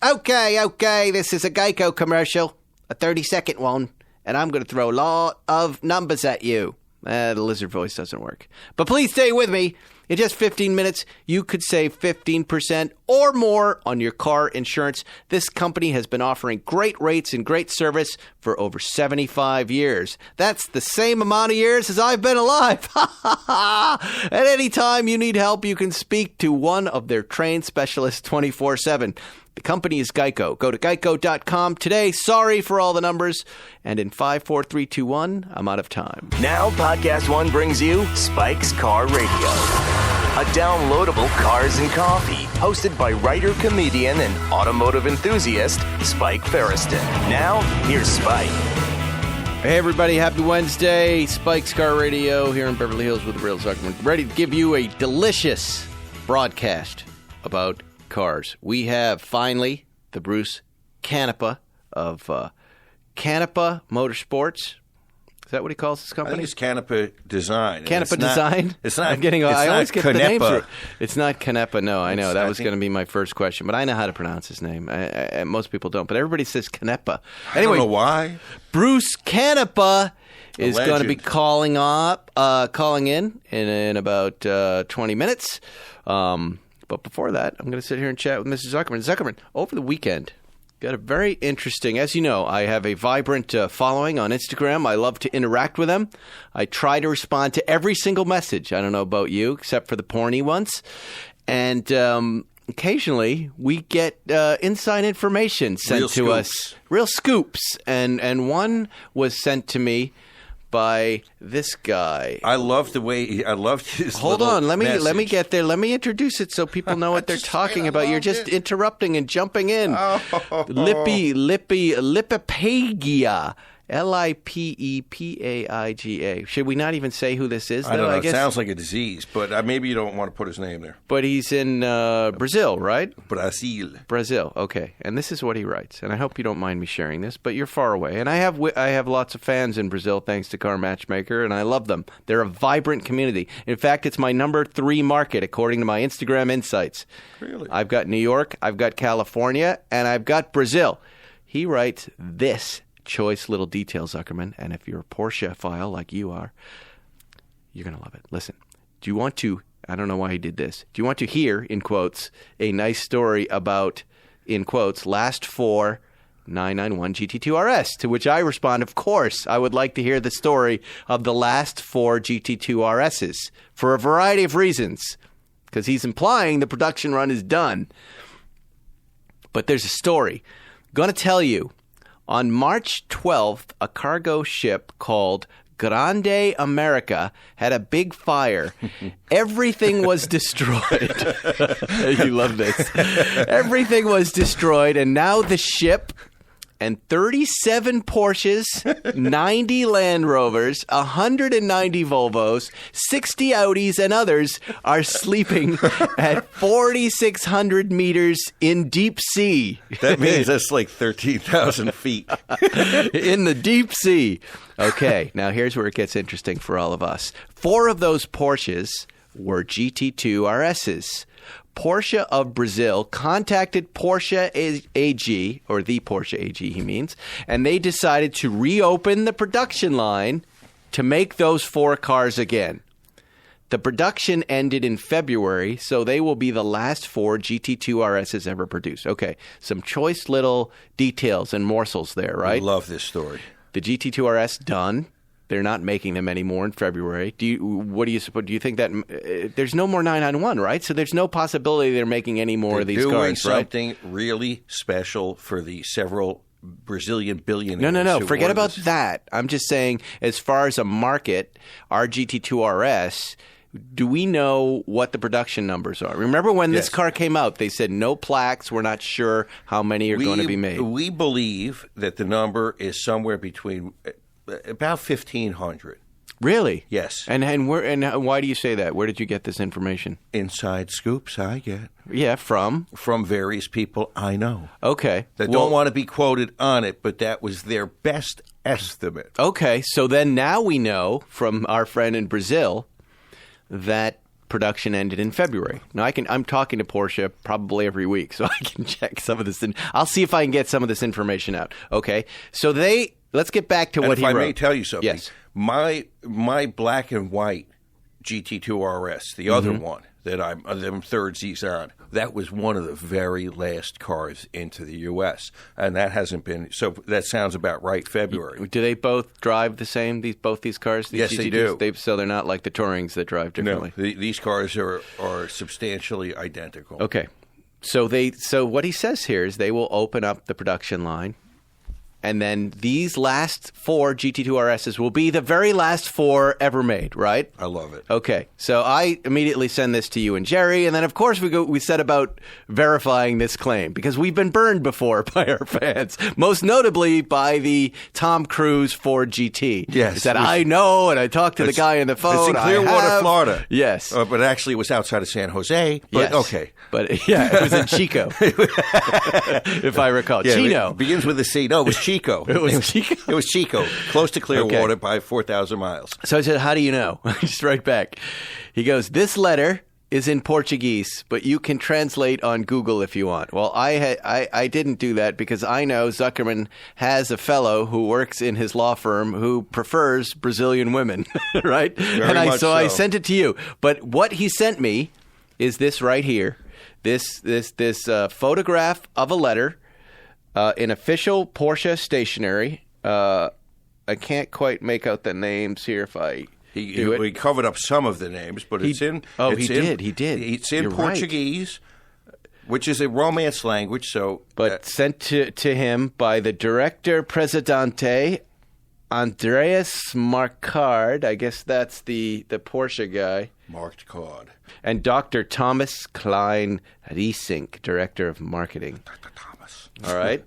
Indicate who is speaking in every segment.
Speaker 1: Okay, this is a Geico commercial, a 30-second one, and I'm going to throw a lot of numbers at you. The lizard voice doesn't work. But please stay with me. In just 15 minutes, you could save 15% or more on your car insurance. This company has been offering great rates and great service for over 75 years. That's the same amount of years as I've been alive. At any time you need help, you can speak to one of their trained specialists 24/7. The company is Geico. Go to geico.com today. Sorry for all the numbers. And in 5, 4, 3, 2, 1, I'm out of time.
Speaker 2: Now, Podcast One brings you Spike's Car Radio, a downloadable cars and coffee, hosted by writer, comedian, and automotive enthusiast, Spike Ferriston. Now, here's Spike.
Speaker 1: Hey, everybody. Happy Wednesday. Spike's Car Radio here in Beverly Hills with the Real Zuckerman. Ready to give you a delicious broadcast about cars. We have finally the Bruce Canepa of Canepa Motorsports. Is that what he calls his company?
Speaker 3: I think it's Canepa Design.
Speaker 1: Canepa Design?
Speaker 3: It's not.
Speaker 1: I always get the names wrong. It's not Canepa. No, I know. That was going to be my first question, but I know how to pronounce his name. Most people don't, but everybody says Canepa. Anyway,
Speaker 3: I don't know why.
Speaker 1: Bruce Canepa is going to be calling in about 20 minutes. But before that, I'm going to sit here and chat with Mr. Zuckerman. Zuckerman, over the weekend, got a very interesting, as you know, I have a vibrant following on Instagram. I love to interact with them. I try to respond to every single message. I don't know about you, except for the porny ones. And occasionally, we get inside information sent to us. Real scoops. And one was sent to me by this guy.
Speaker 3: I loved his
Speaker 1: Hold on, let me
Speaker 3: message.
Speaker 1: get there. Let me introduce it so people know what they're talking about. You're just interrupting and jumping in. Lipipegia. Lipepeaiga. Should we not even say who this is, though?
Speaker 3: I don't know.
Speaker 1: I guess?
Speaker 3: It sounds like a disease, but maybe you don't want to put his name there.
Speaker 1: But he's in Brazil, right?
Speaker 3: Brazil.
Speaker 1: Okay. And this is what he writes. And I hope you don't mind me sharing this, but you're far away. And I have lots of fans in Brazil, thanks to Car Matchmaker, and I love them. They're a vibrant community. In fact, it's my number 3 market, according to my Instagram insights.
Speaker 3: Really?
Speaker 1: I've got New York, I've got California, and I've got Brazil. He writes this. Choice little details, Zuckerman, and if you're a Porsche file like you are, you're going to love it. Listen, do you want to, I don't know why he did this, do you want to hear, in quotes, a nice story about, in quotes, last 4 991 GT2 RS? To which I respond, of course, I would like to hear the story of the last 4 GT2 RSs for a variety of reasons, because he's implying the production run is done. But there's a story. I'm going to tell you. On March 12th, a cargo ship called Grande America had a big fire. Everything was destroyed. You love this. Everything was destroyed, and now the ship and 37 Porsches, 90 Land Rovers, 190 Volvos, 60 Audis, and others are sleeping at 4,600 meters in deep sea.
Speaker 3: That means that's like 13,000 feet.
Speaker 1: In the deep sea. Okay, now here's where it gets interesting for all of us. 4 of those Porsches were GT2 RSs. Porsche of Brazil contacted Porsche AG, or the Porsche AG he means, and they decided to reopen the production line to make those 4 cars again. The production ended in February, so they will be the last 4 GT2 RSs ever produced. Okay, some choice little details and morsels there, right?
Speaker 3: I love this story.
Speaker 1: The GT2 RS done. They're not making them anymore in February. Do you think that there's no more 991, right? So there's no possibility they're making any more of these cars, right?
Speaker 3: Doing something really special for the several Brazilian billionaires.
Speaker 1: No. Forget about that. I'm just saying, as far as a market, our GT2 RS, do we know what the production numbers are? Remember when this car came out, they said no plaques. We're not sure how many are going to be made.
Speaker 3: We believe that the number is somewhere between about 1,500.
Speaker 1: Really?
Speaker 3: Yes.
Speaker 1: And why do you say that? Where did you get this information?
Speaker 3: Inside scoops I get.
Speaker 1: Yeah, from
Speaker 3: various people I know.
Speaker 1: Okay.
Speaker 3: That don't want to be quoted on it, but that was their best estimate.
Speaker 1: Okay, so then now we know from our friend in Brazil that production ended in February. Now I'm talking to Porsche probably every week, so I can check some of this. I'll see if I can get some of this information out. Okay, so let's get back to what he wrote.
Speaker 3: If I may tell you something,
Speaker 1: yes.
Speaker 3: My black and white GT2 RS, the other one that them third Z's on, that was one of the very last cars into the U.S., and that hasn't been. So that sounds about right. February.
Speaker 1: Do they both drive the same? Both these cars?
Speaker 3: Yes, they do.
Speaker 1: So they're not like the Tourings that drive differently.
Speaker 3: No, these cars are substantially identical.
Speaker 1: Okay, so what he says here is they will open up the production line. And then these last 4 GT2 RSs will be the very last 4 ever made, right?
Speaker 3: I love it.
Speaker 1: Okay, so I immediately send this to you and Jerry, and then of course we set about verifying this claim because we've been burned before by our fans, most notably by the Tom Cruise Ford GT.
Speaker 3: Yes,
Speaker 1: he said I know, and I talked to the guy on the phone.
Speaker 3: It's in Clearwater, Florida.
Speaker 1: Yes,
Speaker 3: but actually it was outside of San Jose. But
Speaker 1: yes.
Speaker 3: Okay,
Speaker 1: but yeah, it was in Chico, if I recall.
Speaker 3: Yeah,
Speaker 1: Chino
Speaker 3: it begins with a C. No, it was Chico.
Speaker 1: It was Chico?
Speaker 3: It was Chico, close to Clearwater by 4,000 miles.
Speaker 1: So I said, how do you know? Just right back. He goes, this letter is in Portuguese, but you can translate on Google if you want. Well, I didn't do that because I know Zuckerman has a fellow who works in his law firm who prefers Brazilian women, right?
Speaker 3: Very much so.
Speaker 1: I sent it to you. But what he sent me is this right here. This photograph of a letter in official Porsche stationery. I can't quite make out the names here if I do it.
Speaker 3: He covered up some of the names, but he did.
Speaker 1: He did.
Speaker 3: It's in
Speaker 1: You're
Speaker 3: Portuguese, which is a Romance language. So,
Speaker 1: but sent to him by the Director Presidente Andreas Marcard. I guess that's the Porsche guy.
Speaker 3: Marked card.
Speaker 1: And Dr. Thomas Klein Riesink, Director of Marketing.
Speaker 3: Dr. Thomas.
Speaker 1: All right.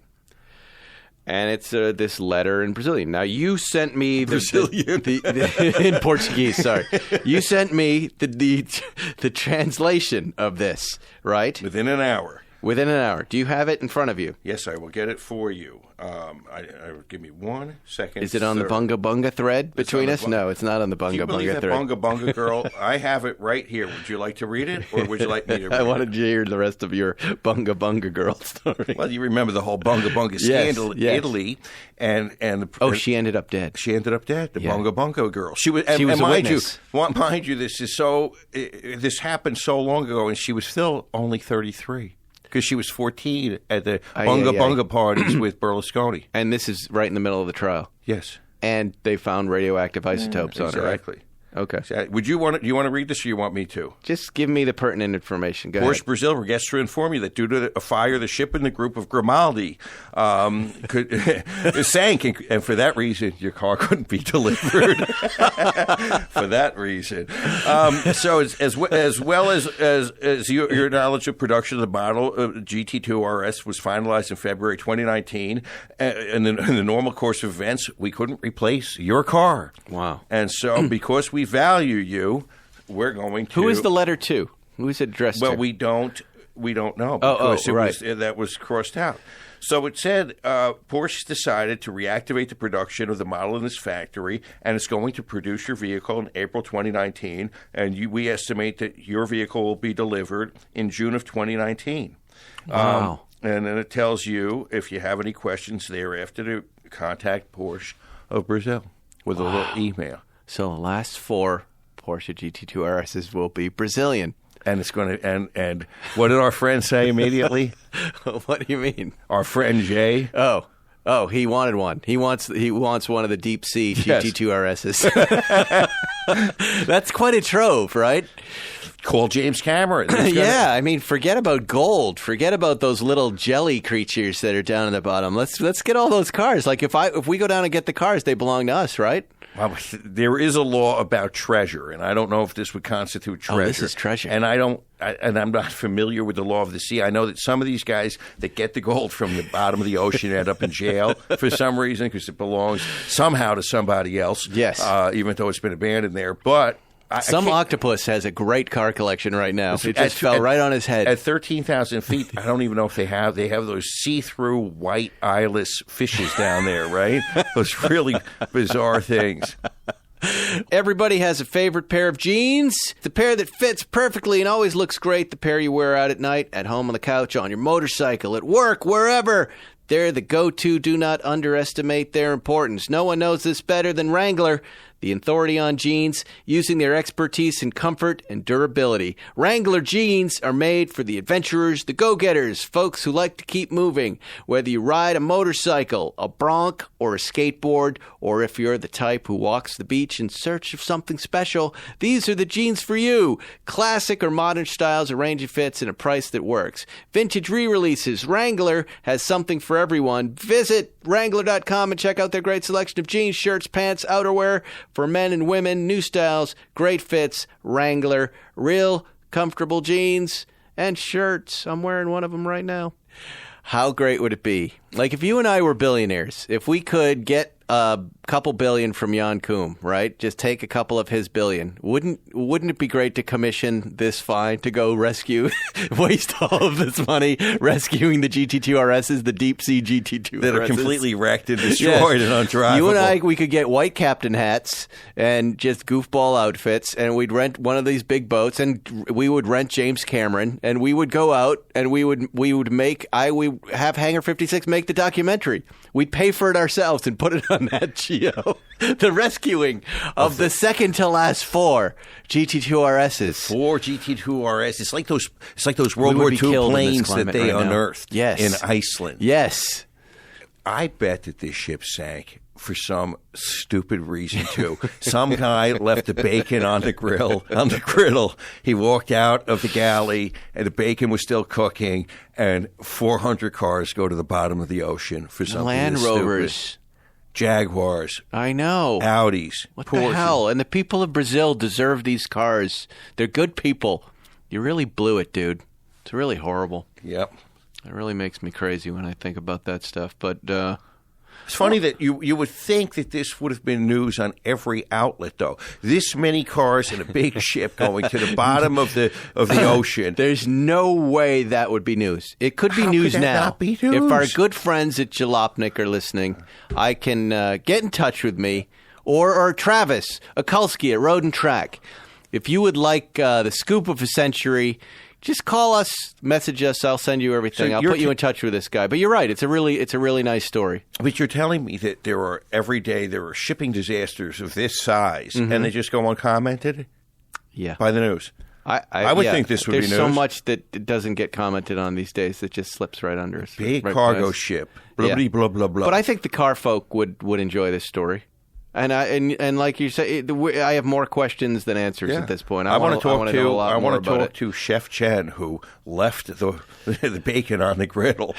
Speaker 1: And it's this letter in Brazilian. Now, you sent me in Portuguese, sorry. You sent me the translation of this, right?
Speaker 3: Within an hour.
Speaker 1: Within an hour. Do you have it in front of you?
Speaker 3: Yes, I will get it for you. Give me 1 second.
Speaker 1: Is it on the Bunga Bunga thread between us? No, it's not on the Bunga Bunga thread.
Speaker 3: Bunga Bunga girl? I have it right here. Would you like to read it, or would you like me to read it?
Speaker 1: I wanted to hear the rest of your Bunga Bunga girl story.
Speaker 3: Well, you remember the whole Bunga Bunga scandal in Italy, and
Speaker 1: she ended up dead.
Speaker 3: She ended up dead. The Bunga Bunga girl. She was
Speaker 1: a witness.
Speaker 3: Mind you, this happened so long ago, and she was still only 33. Because she was 14 at the Bunga parties with Berlusconi.
Speaker 1: And this is right in the middle of the trial.
Speaker 3: Yes.
Speaker 1: And they found radioactive isotopes on her, right?
Speaker 3: Exactly.
Speaker 1: Okay.
Speaker 3: Do you want to read this, or you want me to?
Speaker 1: Just give me the pertinent information. Go
Speaker 3: Porsche
Speaker 1: ahead.
Speaker 3: Brazil regrets to inform you that due to a fire, the ship in the group of Grimaldi sank, and for that reason, your car couldn't be delivered. For that reason, so as well as your knowledge of production of the model GT2 RS was finalized in February 2019, and in the normal course of events, we couldn't replace your car.
Speaker 1: Wow!
Speaker 3: And so because we value you, we're going to.
Speaker 1: Who is the letter to? Who is it addressed to?
Speaker 3: Well, we don't know because that was crossed out. So it said Porsche decided to reactivate the production of the model in this factory, and it's going to produce your vehicle in April 2019, and we estimate that your vehicle will be delivered in June of 2019.
Speaker 1: Wow.
Speaker 3: And then it tells you, if you have any questions thereafter, to contact Porsche of Brazil with a little email.
Speaker 1: So the last 4 Porsche GT2 RSs will be Brazilian.
Speaker 3: And it's going to and what did our friend say immediately?
Speaker 1: What do you mean?
Speaker 3: Our friend Jay.
Speaker 1: Oh, he wanted one. He wants one of the deep sea GT2 RSs. That's quite a trove, right?
Speaker 3: Call James Cameron.
Speaker 1: Yeah, I mean, forget about gold. Forget about those little jelly creatures that are down at the bottom. Let's get all those cars. Like if we go down and get the cars, they belong to us, right?
Speaker 3: Well, there is a law about treasure, and I don't know if this would constitute treasure.
Speaker 1: Oh, this is treasure.
Speaker 3: And I'm not familiar with the law of the sea. I know that some of these guys that get the gold from the bottom of the ocean end up in jail for some reason because it belongs somehow to somebody else.
Speaker 1: Yes.
Speaker 3: Even though it's been abandoned there. But
Speaker 1: some octopus has a great car collection right now. It just fell right on his head.
Speaker 3: At 13,000 feet, I don't even know if they have those see-through white eyeless fishes down there, right? Those really bizarre things.
Speaker 1: Everybody has a favorite pair of jeans. The pair that fits perfectly and always looks great. The pair you wear out at night, at home on the couch, on your motorcycle, at work, wherever. They're the go-to. Do not underestimate their importance. No one knows this better than Wrangler, the authority on jeans, using their expertise in comfort and durability. Wrangler jeans are made for the adventurers, the go-getters, folks who like to keep moving. Whether you ride a motorcycle, a bronc, or a skateboard, or if you're the type who walks the beach in search of something special, these are the jeans for you. Classic or modern styles, a range of fits, and a price that works. Vintage re-releases. Wrangler has something for everyone. Visit Wrangler.com and check out their great selection of jeans, shirts, pants, outerwear for men and women, new styles, great fits. Wrangler, real comfortable jeans and shirts. I'm wearing one of them right now. How great would it be? Like if you and I were billionaires, if we could get a couple billion from Jan Koum, right? Just take a couple of his billion. Wouldn't it be great to commission this fine to go rescue, waste all of this money rescuing the GT2 RSs, the deep sea GT2
Speaker 3: that are
Speaker 1: RSs?
Speaker 3: completely wrecked and destroyed and undrivable.
Speaker 1: You and I, we could get white captain hats and just goofball outfits, and we'd rent one of these big boats, and we would rent James Cameron, and we would go out, and we would have Hangar 56 make the documentary. We'd pay for it ourselves and put it on Nat Geo. The rescuing of the second to last 4 GT2 RSs.
Speaker 3: 4 GT2 RS. It's like those World War II planes that they unearthed in Iceland.
Speaker 1: Yes.
Speaker 3: I bet that this ship sank for some stupid reason too. Some guy left the bacon on the griddle. He walked out of the galley and the bacon was still cooking, and 400 cars go to the bottom of the ocean for something
Speaker 1: Land
Speaker 3: this
Speaker 1: Rovers.
Speaker 3: Stupid. Jaguars.
Speaker 1: I know.
Speaker 3: Audis.
Speaker 1: What
Speaker 3: Porsche.
Speaker 1: the hell? And the people of Brazil deserve these cars. They're good people. You really blew it, dude. It's really horrible.
Speaker 3: Yep.
Speaker 1: It really makes me crazy when I think about that stuff. But
Speaker 3: it's funny that you would think that this would have been news on every outlet, though. This many cars in a big ship going to the bottom of the ocean.
Speaker 1: There's no way that would be news. It could be news
Speaker 3: could that
Speaker 1: now.
Speaker 3: not be news?
Speaker 1: If our good friends at Jalopnik are listening, I can get in touch with me or Travis Okulski at Road and Track. If you would like the scoop of a century, just call us, message us. I'll send you everything.
Speaker 3: So
Speaker 1: I'll put you in touch with this guy. But you're right. It's a really nice story.
Speaker 3: But you're telling me that every day there are shipping disasters of this size, and they just go uncommented?
Speaker 1: Yeah.
Speaker 3: By the news. I would think this would be news.
Speaker 1: There's so much that it doesn't get commented on these days that just slips right under us.
Speaker 3: Big
Speaker 1: right
Speaker 3: cargo ship. Blah, blah, blah, blah, blah.
Speaker 1: But I think the car folk would enjoy this story. And like you say, I have more questions than answers at this point. I want to
Speaker 3: talk to Chef Chen, who left the bacon on the griddle.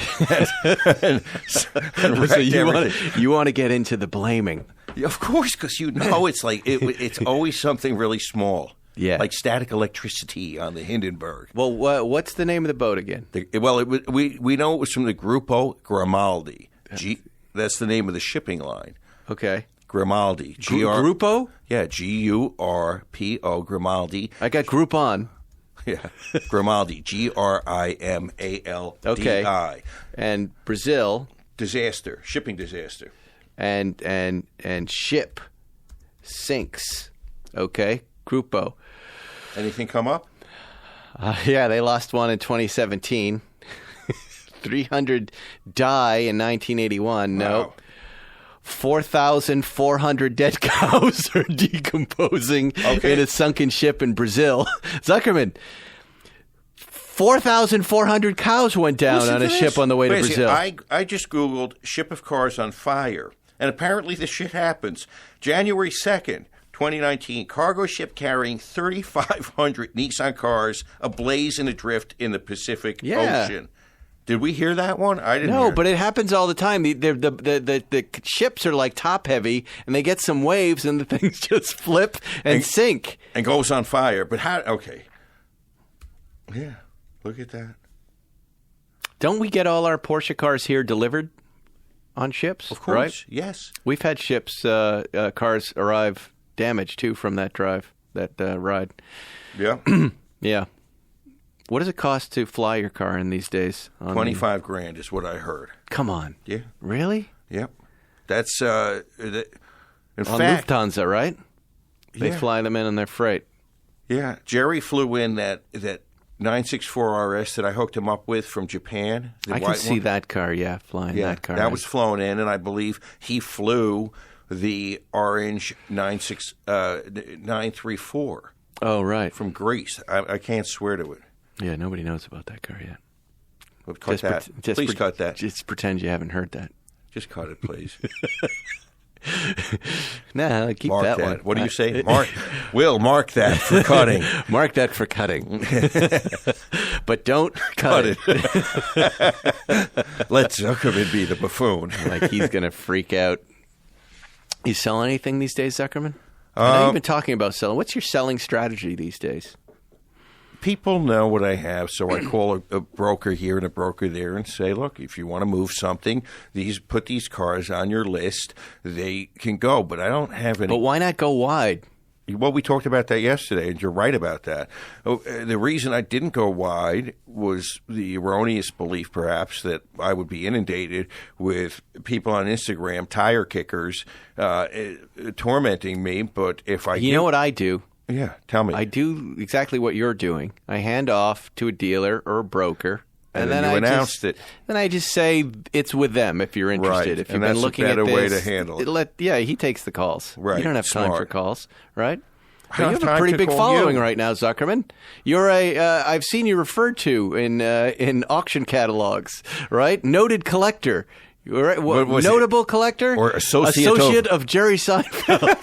Speaker 3: and
Speaker 1: so you want to get into the blaming?
Speaker 3: Of course, because it's like it's always something really small.
Speaker 1: Yeah,
Speaker 3: like static electricity on the Hindenburg.
Speaker 1: Well, what's the name of the boat again?
Speaker 3: We know it was from the Gruppo Grimaldi. That's the name of the shipping line.
Speaker 1: Okay.
Speaker 3: Grimaldi.
Speaker 1: Gruppo?
Speaker 3: Yeah, G-U-R-P-O, Grimaldi.
Speaker 1: I got Groupon.
Speaker 3: Yeah, Grimaldi, G-R-I-M-A-L-D-I.
Speaker 1: Okay. And Brazil.
Speaker 3: Disaster, shipping disaster.
Speaker 1: And ship sinks. Okay, Gruppo.
Speaker 3: Anything come up?
Speaker 1: Yeah, they lost one in 2017. 300 die in 1981.
Speaker 3: Wow.
Speaker 1: No. 4,400 dead cows are decomposing in a sunken ship in Brazil. Zuckerman, 4,400 cows went down on a ship on the way to Brazil.
Speaker 3: I just Googled ship of cars on fire, and apparently this shit happens. January 2nd, 2019, cargo ship carrying 3,500 Nissan cars ablaze and adrift in the Pacific Ocean. Did we hear that one? I didn't.
Speaker 1: No, but it happens all the time. The ships are like top heavy, and they get some waves, and the things just flip and sink
Speaker 3: and goes on fire. But how? Okay, yeah, look at that.
Speaker 1: Don't we get all our Porsche cars here delivered on ships?
Speaker 3: Of course,
Speaker 1: right?
Speaker 3: Yes.
Speaker 1: We've had ships, cars arrive damaged too from that ride.
Speaker 3: Yeah,
Speaker 1: yeah. What does it cost to fly your car in these days?
Speaker 3: $25,000 is what I heard.
Speaker 1: Come on.
Speaker 3: Yeah.
Speaker 1: Really?
Speaker 3: Yep. That's
Speaker 1: in fact, Lufthansa, right? They fly them in on their freight.
Speaker 3: Yeah. Jerry flew in that 964 RS that I hooked him up with from Japan.
Speaker 1: I can see that car, flying that car.
Speaker 3: That was flown in, and I believe he flew the orange 934.
Speaker 1: Oh, right.
Speaker 3: From Greece. I can't swear to it.
Speaker 1: Yeah, nobody knows about that car yet.
Speaker 3: Well, cut that. Please cut that.
Speaker 1: Just pretend you haven't heard that.
Speaker 3: Just cut it, please.
Speaker 1: Nah, keep
Speaker 3: mark
Speaker 1: that one.
Speaker 3: What do you say? Mark that for cutting.
Speaker 1: Mark that for cutting. But don't cut it.
Speaker 3: Let Zuckerman be the buffoon.
Speaker 1: Like he's going to freak out. You sell anything these days, Zuckerman? I know you've been talking about selling. What's your selling strategy these days?
Speaker 3: People know what I have, so I call a broker here and a broker there and say, look, if you want to move something, put these cars on your list. They can go, but I don't have any.
Speaker 1: But why not go wide?
Speaker 3: Well, we talked about that yesterday, and you're right about that. The reason I didn't go wide was the erroneous belief, perhaps, that I would be inundated with people on Instagram, tire kickers, tormenting me. But if I
Speaker 1: know what I do?
Speaker 3: Yeah, tell me.
Speaker 1: I do exactly what you're doing. I hand off to a dealer or a broker.
Speaker 3: And then you announced it.
Speaker 1: Then I just say it's with them if you're interested.
Speaker 3: Right.
Speaker 1: If you've been looking at this,
Speaker 3: that's a better way to handle it.
Speaker 1: He takes the calls.
Speaker 3: Right.
Speaker 1: You don't have time
Speaker 3: Smart.
Speaker 1: for calls, right?
Speaker 3: I don't
Speaker 1: you have
Speaker 3: have
Speaker 1: a pretty
Speaker 3: time to
Speaker 1: big
Speaker 3: call
Speaker 1: following
Speaker 3: you.
Speaker 1: right now, Zuckerman. You're I've seen you referred to in auction catalogs, right? Noted collector. You're notable collector
Speaker 3: or associate
Speaker 1: of Jerry Seinfeld,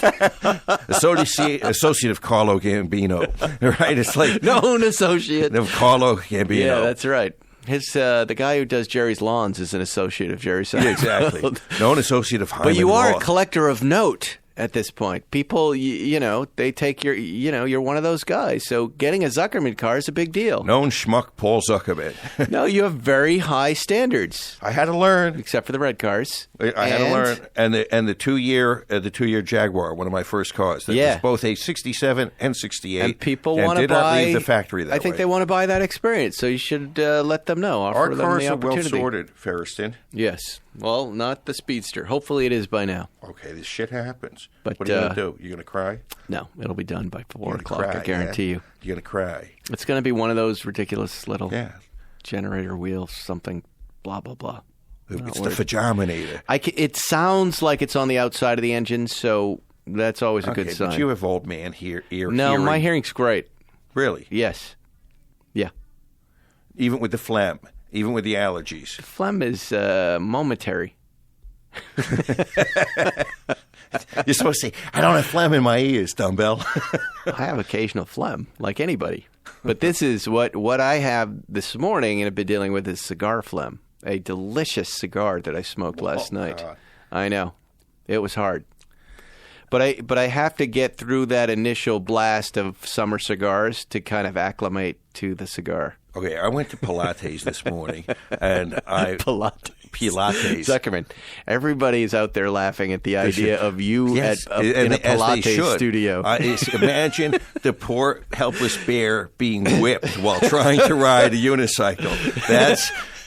Speaker 3: associate of Carlo Gambino, right? It's like
Speaker 1: known associate
Speaker 3: of Carlo Gambino.
Speaker 1: Yeah, that's right. The guy who does Jerry's lawns is an associate of Jerry Seinfeld.
Speaker 3: Yeah, exactly. Known associate of Hyman
Speaker 1: But you are
Speaker 3: Roth.
Speaker 1: a collector of note at this point. People, they take your, you're one of those guys. So getting a Zuckerman car is a big deal.
Speaker 3: Known schmuck Paul Zuckerman.
Speaker 1: No, you have very high standards.
Speaker 3: I had to learn.
Speaker 1: Except for the red cars.
Speaker 3: I had to learn. And the 2-year Jaguar, one of my first cars. That was both a 67 and 68.
Speaker 1: And people want to
Speaker 3: did
Speaker 1: buy.
Speaker 3: not leave the factory that
Speaker 1: I think
Speaker 3: way.
Speaker 1: they want to buy that experience. So you should let them know. Offer
Speaker 3: Our
Speaker 1: them
Speaker 3: cars
Speaker 1: the
Speaker 3: are well
Speaker 1: opportunity.
Speaker 3: sorted, Ferriston.
Speaker 1: Yes. Well, not the Speedster. Hopefully it is by now.
Speaker 3: Okay, this shit happens.
Speaker 1: But,
Speaker 3: what are you going to do? You going to cry?
Speaker 1: No, it'll be done by 4 o'clock,
Speaker 3: cry,
Speaker 1: I guarantee you.
Speaker 3: You're going to cry.
Speaker 1: It's going to be one of those ridiculous little generator wheels, something, blah, blah, blah.
Speaker 3: It's the Fajaminator.
Speaker 1: It sounds like it's on the outside of the engine, so that's always a good sign.
Speaker 3: But you have old man ear
Speaker 1: No,
Speaker 3: hearing.
Speaker 1: my hearing's great.
Speaker 3: Really?
Speaker 1: Yes. Yeah.
Speaker 3: Even with the phlegm, even with the allergies.
Speaker 1: The phlegm is momentary.
Speaker 3: You're supposed to say, I don't have phlegm in my ears, dumbbell.
Speaker 1: I have occasional phlegm, like anybody. But this is what I have this morning and have been dealing with is cigar phlegm. A delicious cigar that I smoked last night.
Speaker 3: God.
Speaker 1: I know. It was hard. But I have to get through that initial blast of summer cigars to kind of acclimate to the cigar.
Speaker 3: Okay, I went to Pilates this morning, and
Speaker 1: Pilates.
Speaker 3: Zuckerman.
Speaker 1: Everybody is out there laughing at the idea of you in a Pilates studio.
Speaker 3: Imagine the poor, helpless bear being whipped while trying to ride a unicycle.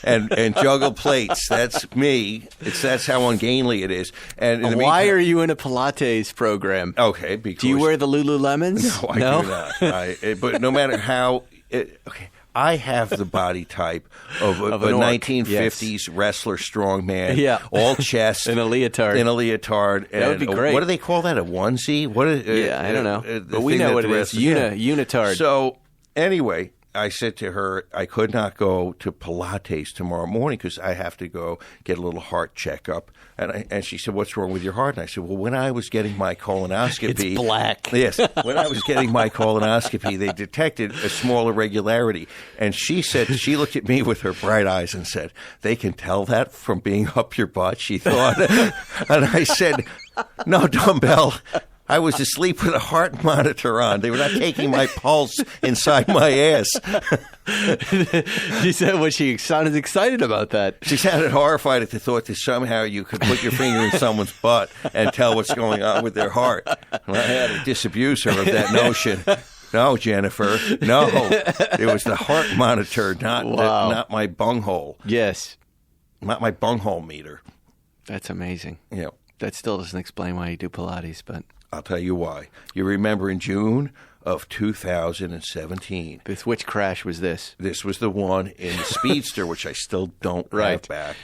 Speaker 3: And juggle plates. That's me. That's how ungainly it is. And
Speaker 1: why are you in a Pilates program?
Speaker 3: Okay, because
Speaker 1: do you wear the Lululemons?
Speaker 3: No, I do not. But no matter how, I have the body type of a 1950s wrestler, strongman, all chest,
Speaker 1: in a leotard.
Speaker 3: That
Speaker 1: would be great.
Speaker 3: What do they call that? A onesie?
Speaker 1: I don't know. But we know what it is. Unitard.
Speaker 3: So anyway. I said to her, I could not go to Pilates tomorrow morning because I have to go get a little heart checkup. And she said, what's wrong with your heart? And I said, well, when I was getting my colonoscopy.
Speaker 1: It's black.
Speaker 3: Yes. When I was getting my colonoscopy, they detected a small irregularity. And she said, she looked at me with her bright eyes and said, they can tell that from being up your butt, she thought. And I said, no, dumbbell. I was asleep with a heart monitor on. They were not taking my pulse inside my ass.
Speaker 1: She said, well, she sounded excited about that.
Speaker 3: She sounded horrified at the thought that somehow you could put your finger in someone's butt and tell what's going on with their heart. And I had to disabuse her of that notion. No, Jennifer. No. It was the heart monitor, not my bunghole.
Speaker 1: Yes.
Speaker 3: Not my bunghole meter.
Speaker 1: That's amazing.
Speaker 3: Yeah.
Speaker 1: that still doesn't explain why you do Pilates, but
Speaker 3: I'll tell you why. You remember in June of 2017.
Speaker 1: which crash was this?
Speaker 3: This was the one in the Speedster, which I still don't have back.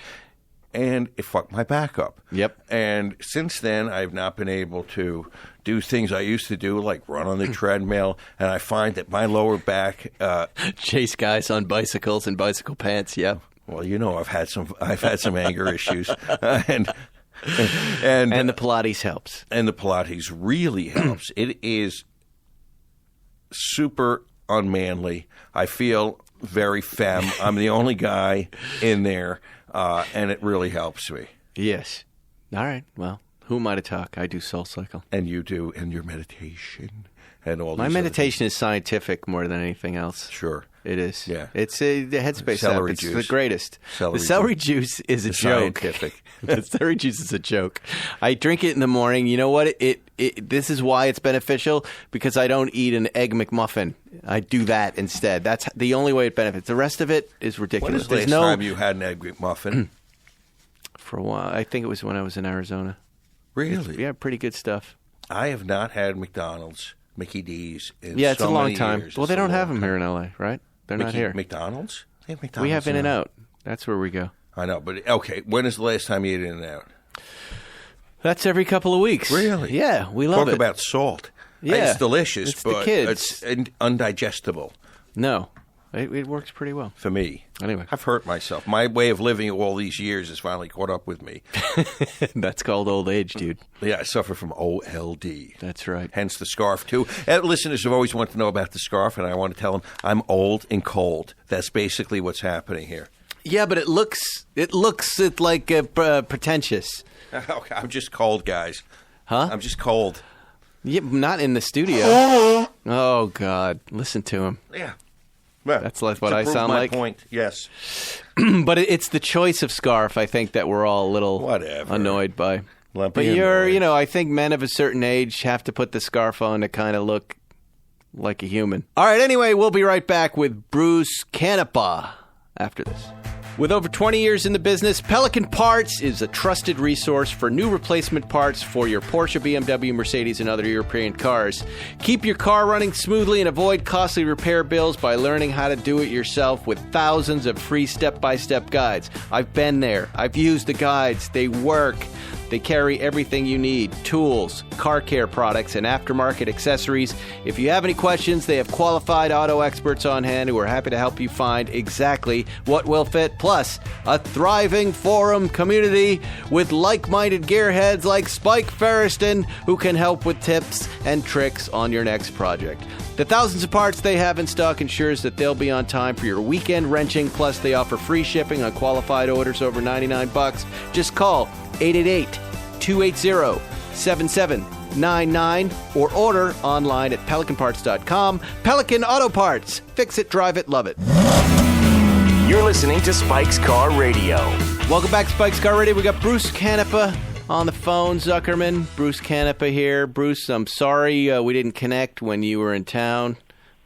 Speaker 3: And it fucked my back up.
Speaker 1: Yep.
Speaker 3: And since then, I've not been able to do things I used to do, like run on the treadmill. And I find that my lower back...
Speaker 1: Chase guys on bicycles and bicycle pants, yep.
Speaker 3: Well, you know, I've had some anger issues. And
Speaker 1: the Pilates helps.
Speaker 3: And the Pilates really helps. It is super unmanly. I feel very femme. I'm the only guy in there. And it really helps me.
Speaker 1: Yes. All right. Well, who am I to talk? I do Soul Cycle.
Speaker 3: And you do, and your meditation and all.
Speaker 1: My meditation is scientific more than anything else.
Speaker 3: Sure,
Speaker 1: it is.
Speaker 3: Yeah,
Speaker 1: it's the Headspace
Speaker 3: celery
Speaker 1: app. It's
Speaker 3: juice.
Speaker 1: the greatest.
Speaker 3: The
Speaker 1: celery juice is a joke.
Speaker 3: Scientific.
Speaker 1: The celery juice is a joke. I drink it in the morning. You know what? This is why it's beneficial, because I don't eat an Egg McMuffin. I do that instead. That's the only way it benefits. The rest of it is ridiculous.
Speaker 3: When was the last time you had an Egg McMuffin?
Speaker 1: For a while. I think it was when I was in Arizona.
Speaker 3: Really?
Speaker 1: Yeah, pretty good stuff.
Speaker 3: I have not had McDonald's, Mickey D's in
Speaker 1: Yeah, it's
Speaker 3: so
Speaker 1: a long
Speaker 3: many
Speaker 1: time.
Speaker 3: years.
Speaker 1: Well, they
Speaker 3: It's a
Speaker 1: don't
Speaker 3: long
Speaker 1: have them
Speaker 3: time.
Speaker 1: here in L.A., right? They're not here.
Speaker 3: McDonald's? They have McDonald's.
Speaker 1: We have
Speaker 3: now.
Speaker 1: In-N-Out. That's where we go.
Speaker 3: I know, but okay. When is the last time you ate In-N-Out?
Speaker 1: That's every couple of weeks.
Speaker 3: Really?
Speaker 1: Yeah, we love
Speaker 3: Talk
Speaker 1: it.
Speaker 3: about salt.
Speaker 1: Yeah.
Speaker 3: It's delicious,
Speaker 1: It's the
Speaker 3: but
Speaker 1: kids.
Speaker 3: it's undigestible
Speaker 1: No, it works pretty well.
Speaker 3: for me.
Speaker 1: Anyway.
Speaker 3: I've hurt myself. My way of living all these years has finally caught up with me.
Speaker 1: That's called old age, dude.
Speaker 3: Yeah, I suffer from OLD.
Speaker 1: That's right.
Speaker 3: Hence the scarf, too. And listeners have always wanted to know about the scarf, and I want to tell them I'm old and cold. That's basically what's happening here.
Speaker 1: Yeah, but it looks like pretentious.
Speaker 3: Okay, I'm just cold, guys.
Speaker 1: Huh?
Speaker 3: I'm just cold.
Speaker 1: Yeah, not in the studio. Oh, God. Listen to him.
Speaker 3: Yeah.
Speaker 1: That's like what
Speaker 3: to
Speaker 1: I
Speaker 3: prove
Speaker 1: sound
Speaker 3: my
Speaker 1: like.
Speaker 3: Point. Yes.
Speaker 1: But it's the choice of scarf, I think, that we're all a little annoyed by.
Speaker 3: Lumpy
Speaker 1: But you're,
Speaker 3: annoyed.
Speaker 1: I think men of a certain age have to put the scarf on to kind of look like a human. All right, anyway, we'll be right back with Bruce Canepa after this. With over 20 years in the business, Pelican Parts is a trusted resource for new replacement parts for your Porsche, BMW, Mercedes, and other European cars. Keep your car running smoothly and avoid costly repair bills by learning how to do it yourself with thousands of free step-by-step guides. I've been there. I've used the guides. They work. They carry everything you need: tools, car care products, and aftermarket accessories. If you have any questions, they have qualified auto experts on hand who are happy to help you find exactly what will fit. Plus, a thriving forum community with like-minded gearheads like Spike Ferriston who can help with tips and tricks on your next project. The thousands of parts they have in stock ensures that they'll be on time for your weekend wrenching. Plus, they offer free shipping on qualified orders over $99. Just call 888-280-7799 or order online at pelicanparts.com. Pelican Auto Parts. Fix it, drive it, love it.
Speaker 2: You're listening to Spike's Car Radio.
Speaker 1: Welcome back to Spike's Car Radio. We got Bruce Canepa on the phone, Zuckerman. Bruce Canepa here. Bruce, I'm sorry we didn't connect when you were in town,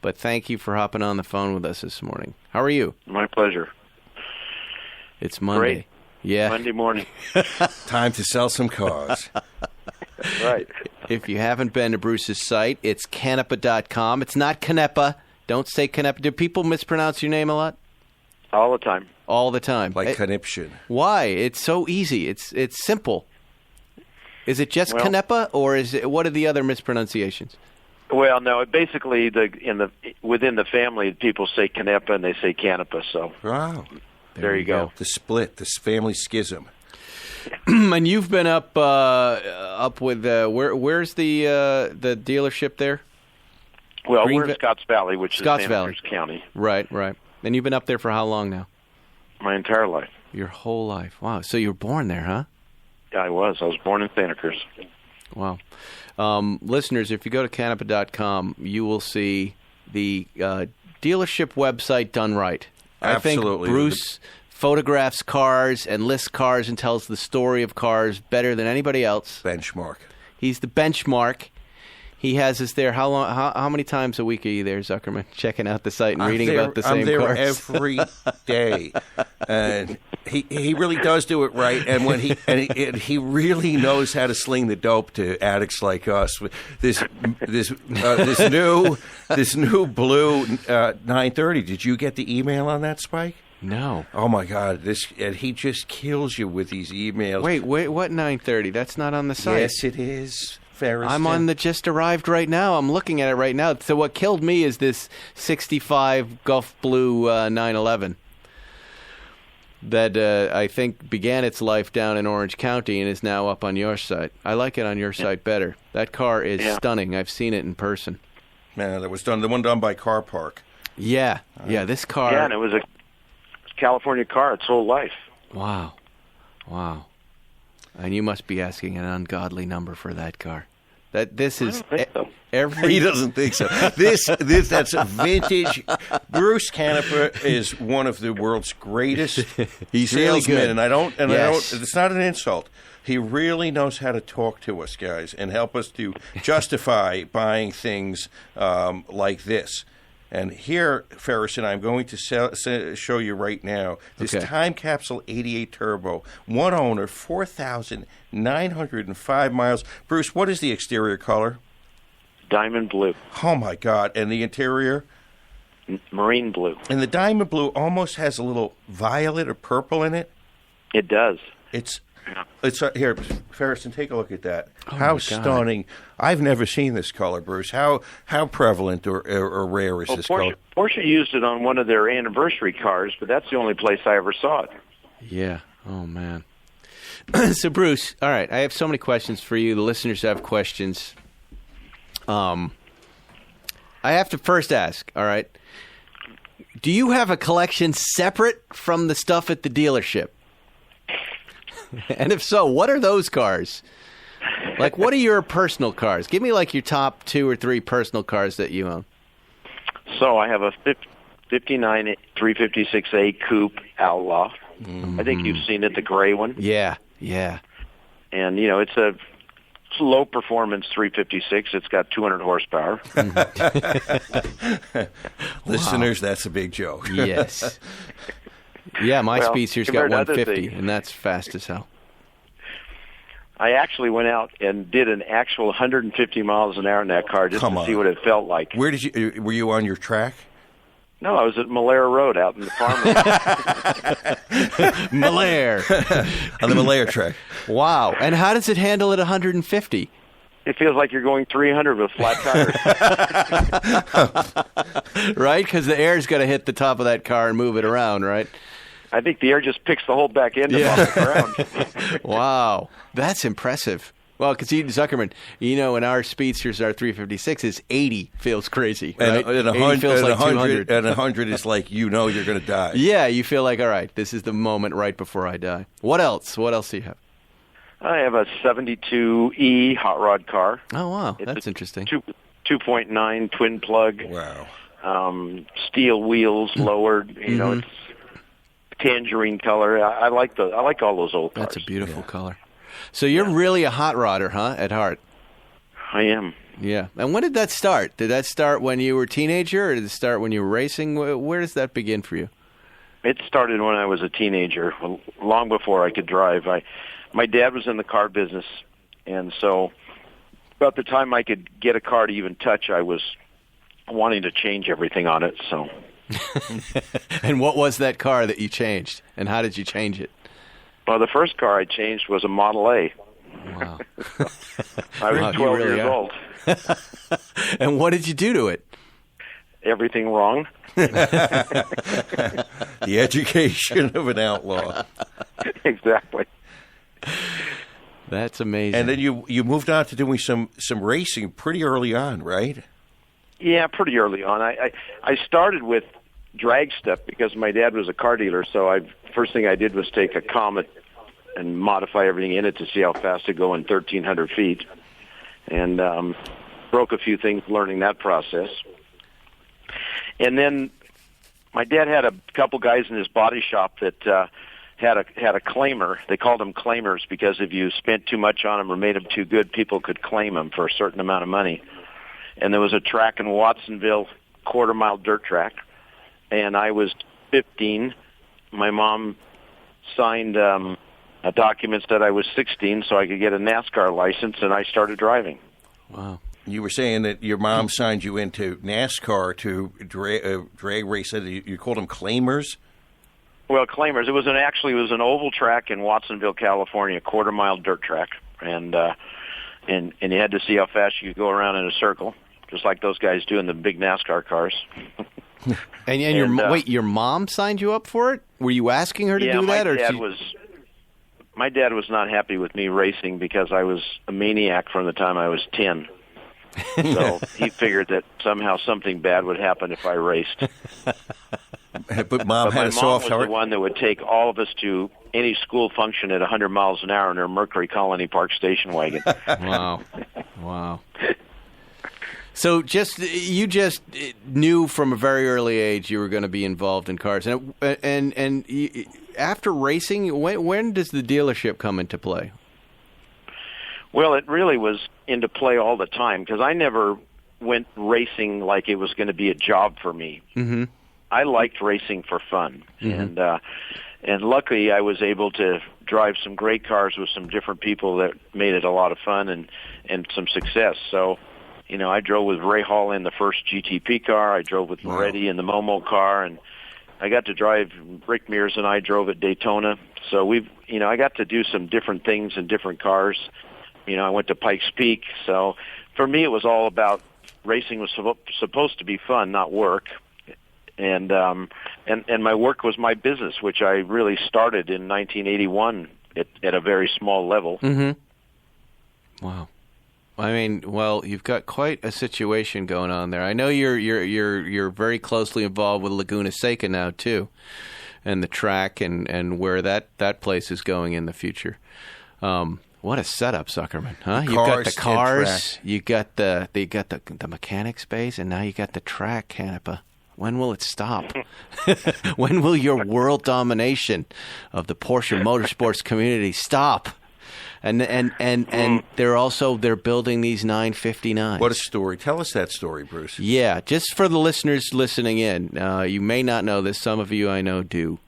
Speaker 1: but thank you for hopping on the phone with us this morning. How are you?
Speaker 4: My pleasure.
Speaker 1: It's Monday.
Speaker 4: Great.
Speaker 1: Yeah.
Speaker 4: Monday morning.
Speaker 3: Time to sell some cars.
Speaker 4: Right.
Speaker 1: If you haven't been to Bruce's site, it's canepa.com. It's not Canepa. Don't say Canepa. Do people mispronounce your name a lot?
Speaker 4: All the time.
Speaker 1: All the time.
Speaker 3: Like conniption.
Speaker 1: Why? It's so easy. It's simple. Is it just
Speaker 4: Well-
Speaker 1: Canepa, or is it? What are the other mispronunciations?
Speaker 4: Well, no. Basically, within the family, people say Canepa and they say Canepa. So
Speaker 3: Wow.
Speaker 4: there you go.
Speaker 3: The split, this family schism.
Speaker 1: And you've been up with where's the dealership there?
Speaker 4: Well,
Speaker 1: Green
Speaker 4: we're in
Speaker 1: Va-
Speaker 4: Scotts Valley, which
Speaker 1: Scotts
Speaker 4: is
Speaker 1: Valley.
Speaker 4: Santa Cruz County.
Speaker 1: Right. And you've been up there for how long now?
Speaker 4: My entire life.
Speaker 1: Your whole life. Wow. So you were born there, huh?
Speaker 4: Yeah, I was. I was born in Santa Cruz.
Speaker 1: Wow. Listeners, if you go to canepa.com, you will see the dealership website done right.
Speaker 3: Absolutely.
Speaker 1: I think Bruce photographs cars and lists cars and tells the story of cars better than anybody else.
Speaker 3: Benchmark.
Speaker 1: He's the benchmark. He has us there. How long? How many times a week are you there, Zuckerman? Checking out the site and reading about the same
Speaker 3: I'm there
Speaker 1: cars?
Speaker 3: every day, and he really does do it right. And when he really knows how to sling the dope to addicts like us. This new blue 930. Did you get the email on that, Spike?
Speaker 1: No.
Speaker 3: Oh my God! And he just kills you with these emails.
Speaker 1: Wait, what 930? That's not on the site.
Speaker 3: Yes, it is.
Speaker 1: I'm on the just arrived right now. I'm looking at it right now. So what killed me is this 65 Gulf Blue 911 that I think began its life down in Orange County and is now up on your site. I like it on your site better. That car is stunning. I've seen it in person.
Speaker 3: Man, that was the one done by Car Park.
Speaker 1: Yeah, this car.
Speaker 4: Yeah, and it was a California car its whole life.
Speaker 1: Wow. And you must be asking an ungodly number for that car. This is
Speaker 4: I don't think so.
Speaker 3: He doesn't think so. That's a vintage. Bruce Canepa is one of the world's greatest
Speaker 1: He's really
Speaker 3: salesmen,
Speaker 1: good.
Speaker 3: and I don't.
Speaker 1: Yes.
Speaker 3: It's not an insult. He really knows how to talk to us guys and help us to justify buying things like this. And here, Ferris, and I'm going to show you right now this Time Capsule 88 Turbo, one owner, 4,905 miles. Bruce, what is the exterior color?
Speaker 4: Diamond blue.
Speaker 3: Oh, my God. And the interior?
Speaker 4: Marine blue.
Speaker 3: And the diamond blue almost has a little violet or purple in it.
Speaker 4: It does.
Speaker 3: It's here, Ferris, take a look at that.
Speaker 1: Oh,
Speaker 3: how stunning! I've never seen this color, Bruce. How prevalent or rare is this color?
Speaker 4: Porsche used it on one of their anniversary cars, but that's the only place I ever saw it.
Speaker 1: Yeah. Oh man. So Bruce, all right, I have so many questions for you. The listeners have questions. I have to first ask, all right, do you have a collection separate from the stuff at the dealership? And if so, what are those cars? Like, what are your personal cars? Give me, like, your top 2 or 3 personal cars that you own.
Speaker 4: So I have a 59 356A Coupe Outlaw.
Speaker 1: Mm-hmm.
Speaker 4: I think you've seen it, the gray one.
Speaker 1: Yeah.
Speaker 4: And, it's a low-performance 356. It's got 200 horsepower.
Speaker 3: Listeners, that's a big joke.
Speaker 1: Yes. Yeah, my Speedster's got
Speaker 4: compared to other
Speaker 1: 150,
Speaker 4: things.
Speaker 1: and that's fast as hell.
Speaker 4: I actually went out and did an actual 150 miles an hour in that car just to see what it felt like.
Speaker 3: Where were you on your track?
Speaker 4: No, I was at Malaire Road out in the farmland.
Speaker 1: Malaire.
Speaker 3: On the Malaire track.
Speaker 1: Wow. And how does it handle at 150?
Speaker 4: It feels like you're going 300 with flat tires.
Speaker 1: Right? Because the air's got to hit the top of that car and move it around, right?
Speaker 4: I think the air just picks the whole back end off the ground.
Speaker 1: Wow. That's impressive. Well, because Zuckerman, in our Speedsters, our 356 is 80 feels crazy, right?
Speaker 3: And
Speaker 1: 80 feels like 200.
Speaker 3: And 100 is like, you're going to die.
Speaker 1: Yeah, you feel like, all right, this is the moment right before I die. What else? What else do you have?
Speaker 4: I have a 72E hot rod car.
Speaker 1: Oh, wow.
Speaker 4: It's
Speaker 1: That's interesting.
Speaker 4: 2.9 twin plug.
Speaker 3: Wow.
Speaker 4: Steel wheels lowered. It's tangerine color. I like all those old cars.
Speaker 1: That's a beautiful color. So you're really a hot rodder, huh, at heart?
Speaker 4: I am.
Speaker 1: Yeah. And when did that start? Did that start when you were a teenager, or did it start when you were racing? Where does that begin for you?
Speaker 4: It started when I was a teenager, long before I could drive. My dad was in the car business, and so about the time I could get a car to even touch, I was wanting to change everything on it. So.
Speaker 1: And what was that car that you changed, and how did you change it?
Speaker 4: Well, the first car I changed was a Model A.
Speaker 1: Wow.
Speaker 4: I was 12 years old.
Speaker 1: And what did you do to it?
Speaker 4: Everything wrong.
Speaker 3: The education of an outlaw.
Speaker 4: Exactly.
Speaker 1: That's amazing.
Speaker 3: And then you moved on to doing some racing pretty early on, right?
Speaker 4: Yeah, pretty early on. I started with drag stuff because my dad was a car dealer, so first thing I did was take a Comet and modify everything in it to see how fast it go in 1,300 feet, and broke a few things learning that process. And then my dad had a couple guys in his body shop that had a claimer. They called them claimers because if you spent too much on them or made them too good, people could claim them for a certain amount of money. and there was a track in Watsonville, quarter-mile dirt track, and I was 15. My mom signed a document that I was 16 so I could get a NASCAR license, and I started driving.
Speaker 1: Wow.
Speaker 3: You were saying that your mom signed you into NASCAR to drag race. You called them claimers?
Speaker 4: Well, claimers. It was an oval track in Watsonville, California, quarter-mile dirt track, and you had to see how fast you could go around in a circle, just like those guys do in the big NASCAR cars.
Speaker 1: Wait, your mom signed you up for it? Were you asking her to do that?
Speaker 4: My dad was not happy with me racing because I was a maniac from the time I was 10. So he figured that somehow something bad would happen if I raced.
Speaker 3: But Mom had a soft heart.
Speaker 4: My mom was the one that would take all of us to any school function at 100 miles an hour in her Mercury Colony Park station wagon.
Speaker 1: Wow. So you just knew from a very early age you were going to be involved in cars, and after racing, when does the dealership come into play?
Speaker 4: Well, it really was into play all the time because I never went racing like it was going to be a job for me.
Speaker 1: Mm-hmm.
Speaker 4: I liked racing for fun,
Speaker 1: mm-hmm.
Speaker 4: and luckily I was able to drive some great cars with some different people that made it a lot of fun and some success. So, I drove with Ray Hall in the first GTP car. I drove with Moretti in the Momo car, and I got to drive. Rick Mears and I drove at Daytona. So I got to do some different things in different cars. I went to Pikes Peak. So for me, it was all about racing was supposed to be fun, not work. And my work was my business, which I really started in 1981 at a very small level.
Speaker 1: Mm-hmm. Wow. I mean, well, you've got quite a situation going on there. I know you're very closely involved with Laguna Seca now too, and the track and where that place is going in the future. What a setup, Zuckerman, huh? You've got the cars, you got the mechanic space, and now you got the track, Canepa. When will it stop? When will your world domination of the Porsche motorsports community stop? And they're building these 959s.
Speaker 3: What a story! Tell us that story, Bruce.
Speaker 1: Yeah, just for the listeners listening in, you may not know this. Some of you I know do.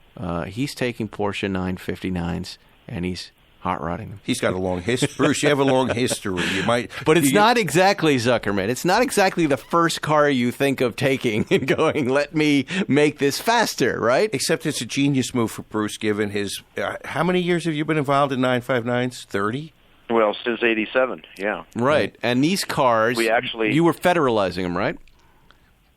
Speaker 1: He's taking Porsche 959s and he's hot rodding them.
Speaker 3: He's got a long history. Bruce, you have a long history.
Speaker 1: But it's not exactly, Zuckerman. It's not exactly the first car you think of taking and going, let me make this faster, right?
Speaker 3: Except it's a genius move for Bruce, given his... how many years have you been involved in 959s? 30?
Speaker 4: Well, since 87, yeah.
Speaker 1: Right. And these cars, you were federalizing them, right?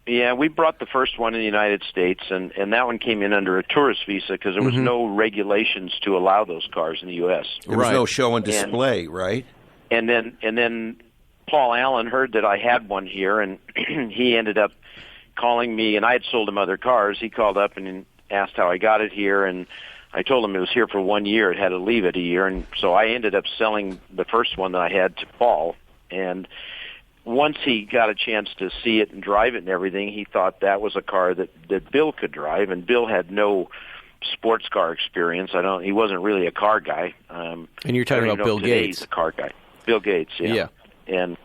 Speaker 4: Yeah, we brought the first one in the United States, and that one came in under a tourist visa because there was no regulations to allow those cars in the U.S.
Speaker 3: There was no show and display, right?
Speaker 4: And then Paul Allen heard that I had one here, and he ended up calling me, and I had sold him other cars. He called up and asked how I got it here, and I told him it was here for 1 year. It had to leave it a year, and so I ended up selling the first one that I had to Paul, and once he got a chance to see it and drive it and everything, he thought that was a car that Bill could drive, and Bill had no sports car experience. He wasn't really a car guy.
Speaker 1: And you're talking about Bill Gates.
Speaker 4: He's a car guy. Bill Gates, yeah. And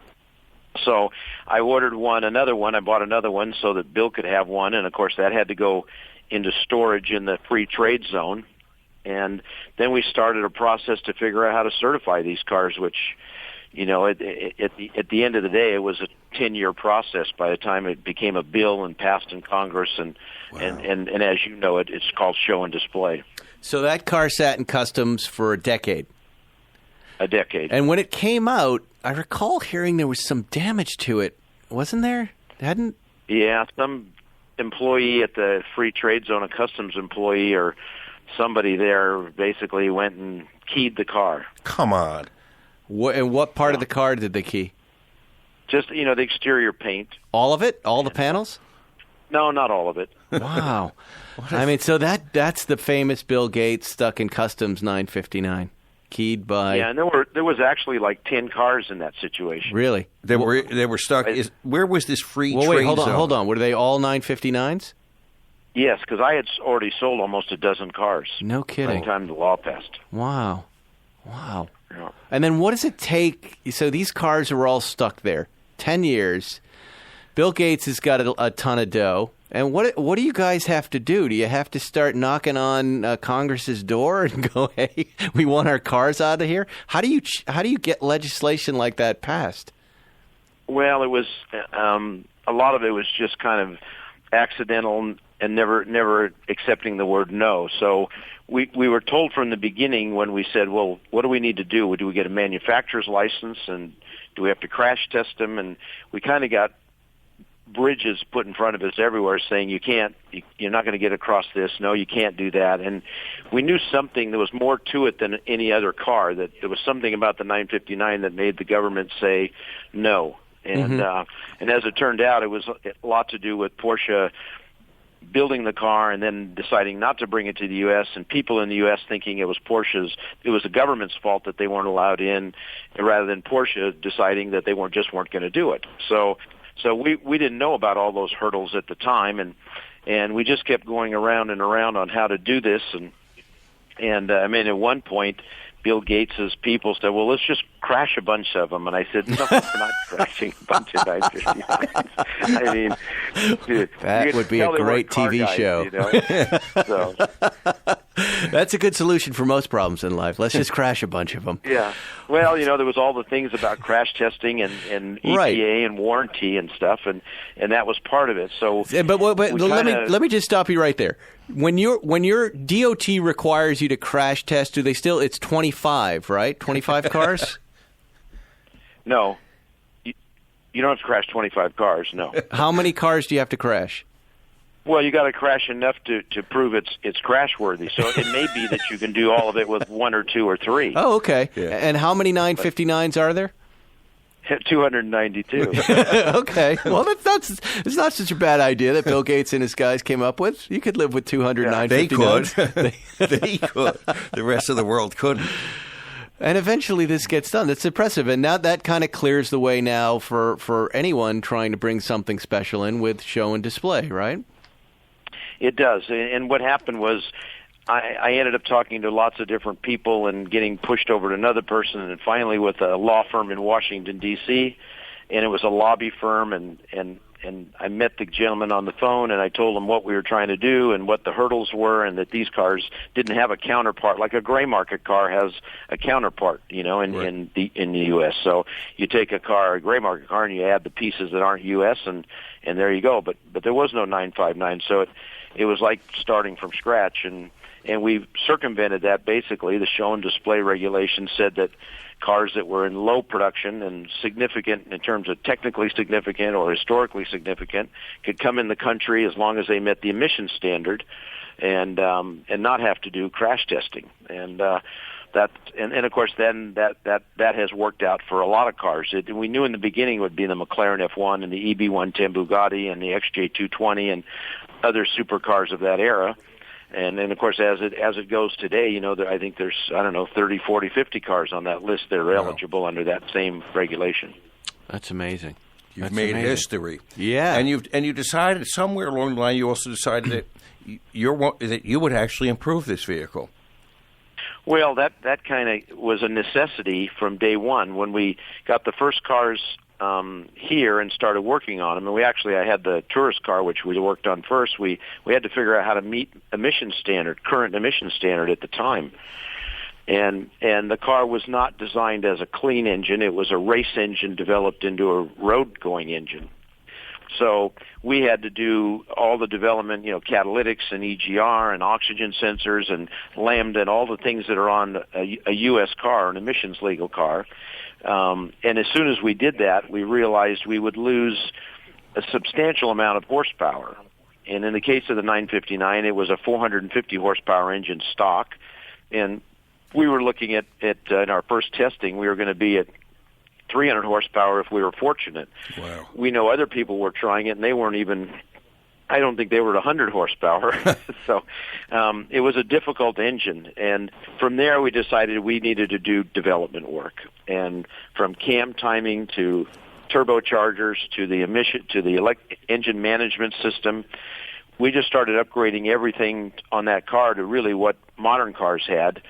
Speaker 4: so I ordered another one. I bought another one so that Bill could have one, and of course that had to go into storage in the free trade zone. And then we started a process to figure out how to certify these cars, which... at the end of the day, it was a 10-year process by the time it became a bill and passed in Congress, and as you know, it's called show and display.
Speaker 1: So that car sat in customs for a decade.
Speaker 4: A decade.
Speaker 1: And when it came out, I recall hearing there was some damage to it, wasn't there?
Speaker 4: Yeah, some employee at the free trade zone, a customs employee or somebody there, basically went and keyed the car.
Speaker 3: Come on.
Speaker 1: And what part of the car did they key?
Speaker 4: Just, the exterior paint.
Speaker 1: All of it? All the panels?
Speaker 4: No, not all of it.
Speaker 1: Wow. So that's the famous Bill Gates stuck in customs 959, keyed by...
Speaker 4: Yeah, and there was actually like 10 cars in that situation.
Speaker 1: Really?
Speaker 3: They were stuck... where was this free trade
Speaker 1: wait,
Speaker 3: zone?
Speaker 1: hold on. Were they all 959s?
Speaker 4: Yes, because I had already sold almost a dozen cars.
Speaker 1: No kidding.
Speaker 4: By the time the law passed.
Speaker 1: Wow.
Speaker 4: Yeah.
Speaker 1: And then what does it take? So these cars are all stuck there. 10 years. Bill Gates has got a ton of dough. And what do you guys have to do? Do you have to start knocking on Congress's door and go, "Hey, we want our cars out of here"? How do you get legislation like that passed?
Speaker 4: Well, it was a lot of it was just kind of accidental and never accepting the word no. So we were told from the beginning when we said, "Well, what do we need to do? Do we get a manufacturer's license, and do we have to crash test them?" And we kind of got bridges put in front of us everywhere saying you're not going to get across this. No, you can't do that. And we knew something, there was more to it than any other car, that there was something about the 959 that made the government say no. And and as it turned out, it was a lot to do with Porsche building the car and then deciding not to bring it to the U.S. and people in the U.S. thinking it was the government's fault that they weren't allowed in, rather than Porsche deciding that they weren't going to do it. So we didn't know about all those hurdles at the time, and we just kept going around and around on how to do this, and I mean, at one point, Bill Gates' people said, "Well, let's just crash a bunch of them." And I said, "No, we're not crashing a bunch of 959s." I mean,
Speaker 1: that would be a great TV
Speaker 4: guys,
Speaker 1: show.
Speaker 4: You know? So.
Speaker 1: That's a good solution for most problems in life. Let's just crash a bunch of them.
Speaker 4: Yeah. Well, there was all the things about crash testing and EPA
Speaker 1: right.
Speaker 4: and warranty and stuff, and that was part of it. So,
Speaker 1: but let me just stop you right there. When your DOT requires you to crash test, it's 25, right? 25 cars?
Speaker 4: No. You don't have to crash 25 cars, no.
Speaker 1: How many cars do you have to crash?
Speaker 4: Well, you got to crash enough to prove it's crash worthy. So it may be that you can do all of it with one or two or three.
Speaker 1: Oh, okay. Yeah. And how many 959s are there?
Speaker 4: 292.
Speaker 1: Okay. Well, it's not such a bad idea that Bill Gates and his guys came up with. You could live with 209.
Speaker 3: They could. They could. The rest of the world couldn't.
Speaker 1: And eventually this gets done. That's impressive. And now that kind of clears the way now for anyone trying to bring something special in with show and display, right?
Speaker 4: It does. And what happened was I ended up talking to lots of different people and getting pushed over to another person, and finally with a law firm in Washington, D.C., and it was a lobby firm, and I met the gentleman on the phone, and I told him what we were trying to do and what the hurdles were, and that these cars didn't have a counterpart like a gray market car has a counterpart, in the U.S. So you take a gray market car, and you add the pieces that aren't U.S., and there you go. But there was no 959, so it was like starting from scratch, and we circumvented that basically. The show and display regulation said that cars that were in low production and significant in terms of technically significant or historically significant could come in the country as long as they met the emission standard and not have to do crash testing. And of course then that has worked out for a lot of cars. We knew in the beginning it would be the McLaren F1 and the EB110 Bugatti and the XJ220 and other supercars of that era. And then, of course, as it goes today, I think there's, 30, 40, 50 cars on that list that are eligible under that same regulation.
Speaker 1: That's amazing.
Speaker 3: You've made history.
Speaker 1: Yeah.
Speaker 3: And you decided somewhere along the line, you also decided that you would actually improve this vehicle.
Speaker 4: Well, that kind of was a necessity from day one. When we got the first cars here and started working on them, and I had the tourist car, which we worked on first. We had to figure out how to meet current emission standard at the time. And the car was not designed as a clean engine. It was a race engine developed into a road-going engine. So we had to do all the development, catalytics and EGR and oxygen sensors and lambda and all the things that are on a U.S. car, an emissions legal car. And as soon as we did that, we realized we would lose a substantial amount of horsepower. And in the case of the 959, it was a 450 horsepower engine stock. And we were looking at in our first testing, we were going to be at 300 horsepower if we were fortunate.
Speaker 3: Wow.
Speaker 4: We know other people were trying it, and they weren't even, I don't think they were at 100 horsepower. So it was a difficult engine. And from there, we decided we needed to do development work. And from cam timing to turbochargers to the engine management system, we just started upgrading everything on that car to really what modern cars had.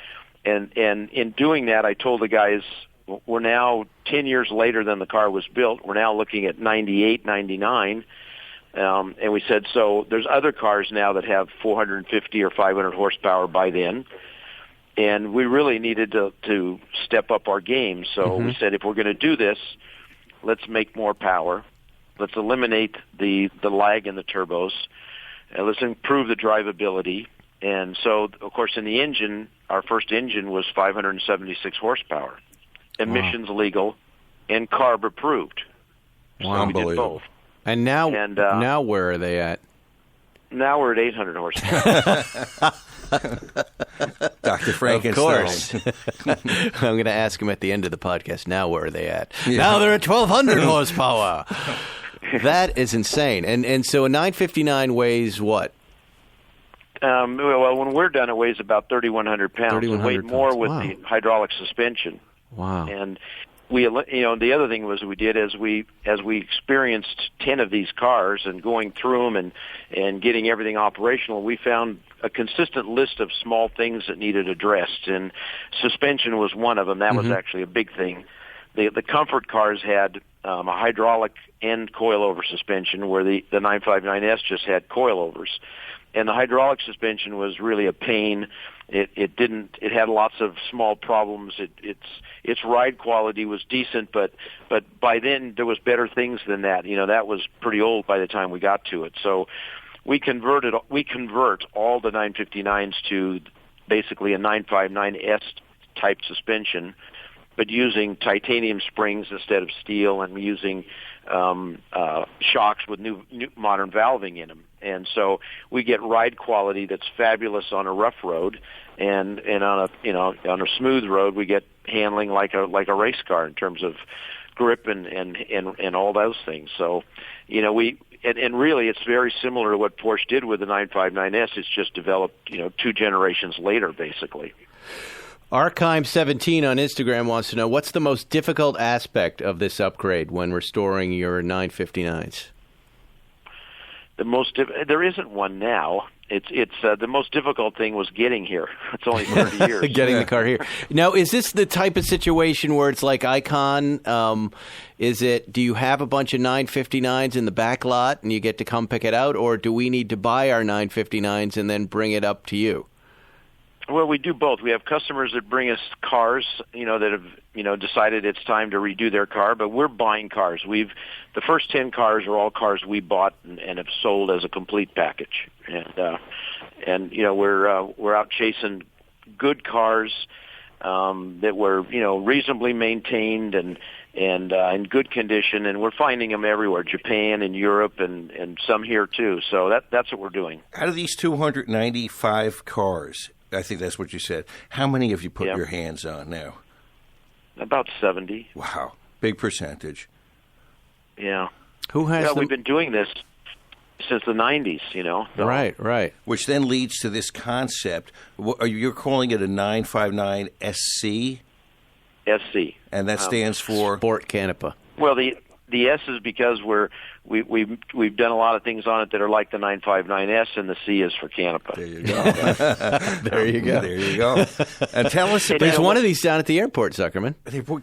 Speaker 4: And in doing that, I told the guys we're now 10 years later than the car was built. We're now looking at 98, 99. And we said, so there's other cars now that have 450 or 500 horsepower by then. And we really needed to step up our game. So we said, if we're going to do this, let's make more power. Let's eliminate the lag in the turbos. Let's improve the drivability. And so, of course, in the engine, our first engine was 576 horsepower, emissions legal, and CARB approved.
Speaker 3: Wow.
Speaker 4: So we did both.
Speaker 1: And now where are they at?
Speaker 4: Now we're at 800 horsepower.
Speaker 3: Dr. Frankenstein.
Speaker 1: Of course. I'm going to ask him at the end of the podcast, now where are they at? Yeah. Now they're at 1,200 horsepower. That is insane. And so a 959 weighs what?
Speaker 4: Well, when we're done, it weighs about 3,100 pounds. It weighed more with the hydraulic suspension.
Speaker 1: Wow.
Speaker 4: And the other thing was we did as we experienced 10 of these cars and going through them and getting everything operational, we found a consistent list of small things that needed addressed, and suspension was one of them. That was actually a big thing. The comfort cars had a hydraulic and coilover suspension, where the 959S just had coilovers, and the hydraulic suspension was really a pain. It had lots of small problems. Its ride quality was decent, but by then there was better things than that. That was pretty old by the time we got to it. So we convert all the 959s to basically a 959S type suspension, but using titanium springs instead of steel, and using shocks with new modern valving in them. And so we get ride quality that's fabulous on a rough road, and on a smooth road we get handling like a race car in terms of grip and all those things. So and really it's very similar to what Porsche did with the 959S. It's just developed 2 generations later, basically.
Speaker 1: Arkheim17 on Instagram wants to know, what's the most difficult aspect of this upgrade when restoring your 959s?
Speaker 4: There isn't one now. It's the most difficult thing was getting here. It's only 30 years.
Speaker 1: Getting the car here. Now, is this the type of situation where it's like Icon? Do you have a bunch of 959s in the back lot and you get to come pick it out, or do we need to buy our 959s and then bring it up to you?
Speaker 4: Well, we do both. We have customers that bring us cars, that have, decided it's time to redo their car, but we're buying cars. The first 10 cars are all cars we bought and have sold as a complete package. And we're out chasing good cars, that were, reasonably maintained and in good condition, and we're finding them everywhere, Japan and Europe and some here too. So that's what we're doing.
Speaker 3: Out of these 295 cars, I think that's what you said, how many have you put your hands on now?
Speaker 4: About 70.
Speaker 3: Wow. Big percentage.
Speaker 4: Yeah.
Speaker 1: Who has
Speaker 4: we've been doing this since the 90s, So.
Speaker 1: Right.
Speaker 3: Which then leads to this concept. You're calling it a 959 SC?
Speaker 4: SC.
Speaker 3: And that stands for?
Speaker 1: Sport Canepa.
Speaker 4: Well, the S is because we've done a lot of things on it that are like the 959S, and the C is for Canepa.
Speaker 3: There you go. There you go. And tell us,
Speaker 1: there's one of these down at the airport, Zuckerman.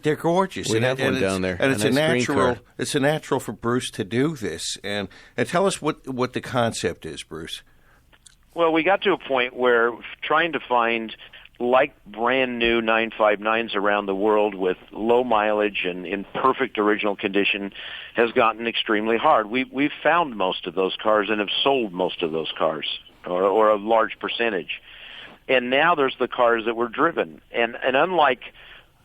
Speaker 3: They're gorgeous.
Speaker 1: We have one down there,
Speaker 3: and it's a natural. It's a natural for Bruce to do this. And tell us what the concept is, Bruce.
Speaker 4: Well, we got to a point where trying to find brand new 959s around the world with low mileage and in perfect original condition has gotten extremely hard. We've found most of those cars and have sold most of those cars, or a large percentage. And now there's the cars that were driven. And unlike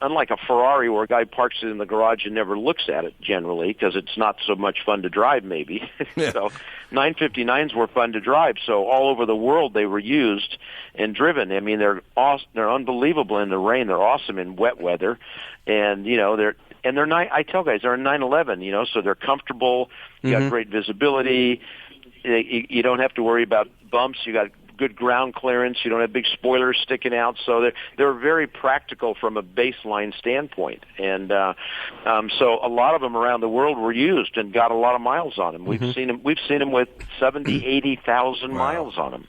Speaker 4: a Ferrari where a guy parks it in the garage and never looks at it generally because it's not so much fun to drive maybe. So 959s were fun to drive. So all over the world they were used and driven. I mean, they're awesome. They're unbelievable in the rain. They're awesome in wet weather. And, I tell guys they're a 911, so they're comfortable. You got great visibility. You don't have to worry about bumps. You got good ground clearance. You don't have big spoilers sticking out. So they're very practical from a baseline standpoint. And so a lot of them around the world were used and got a lot of miles on them. We've seen them with 70, 80,000 miles on them.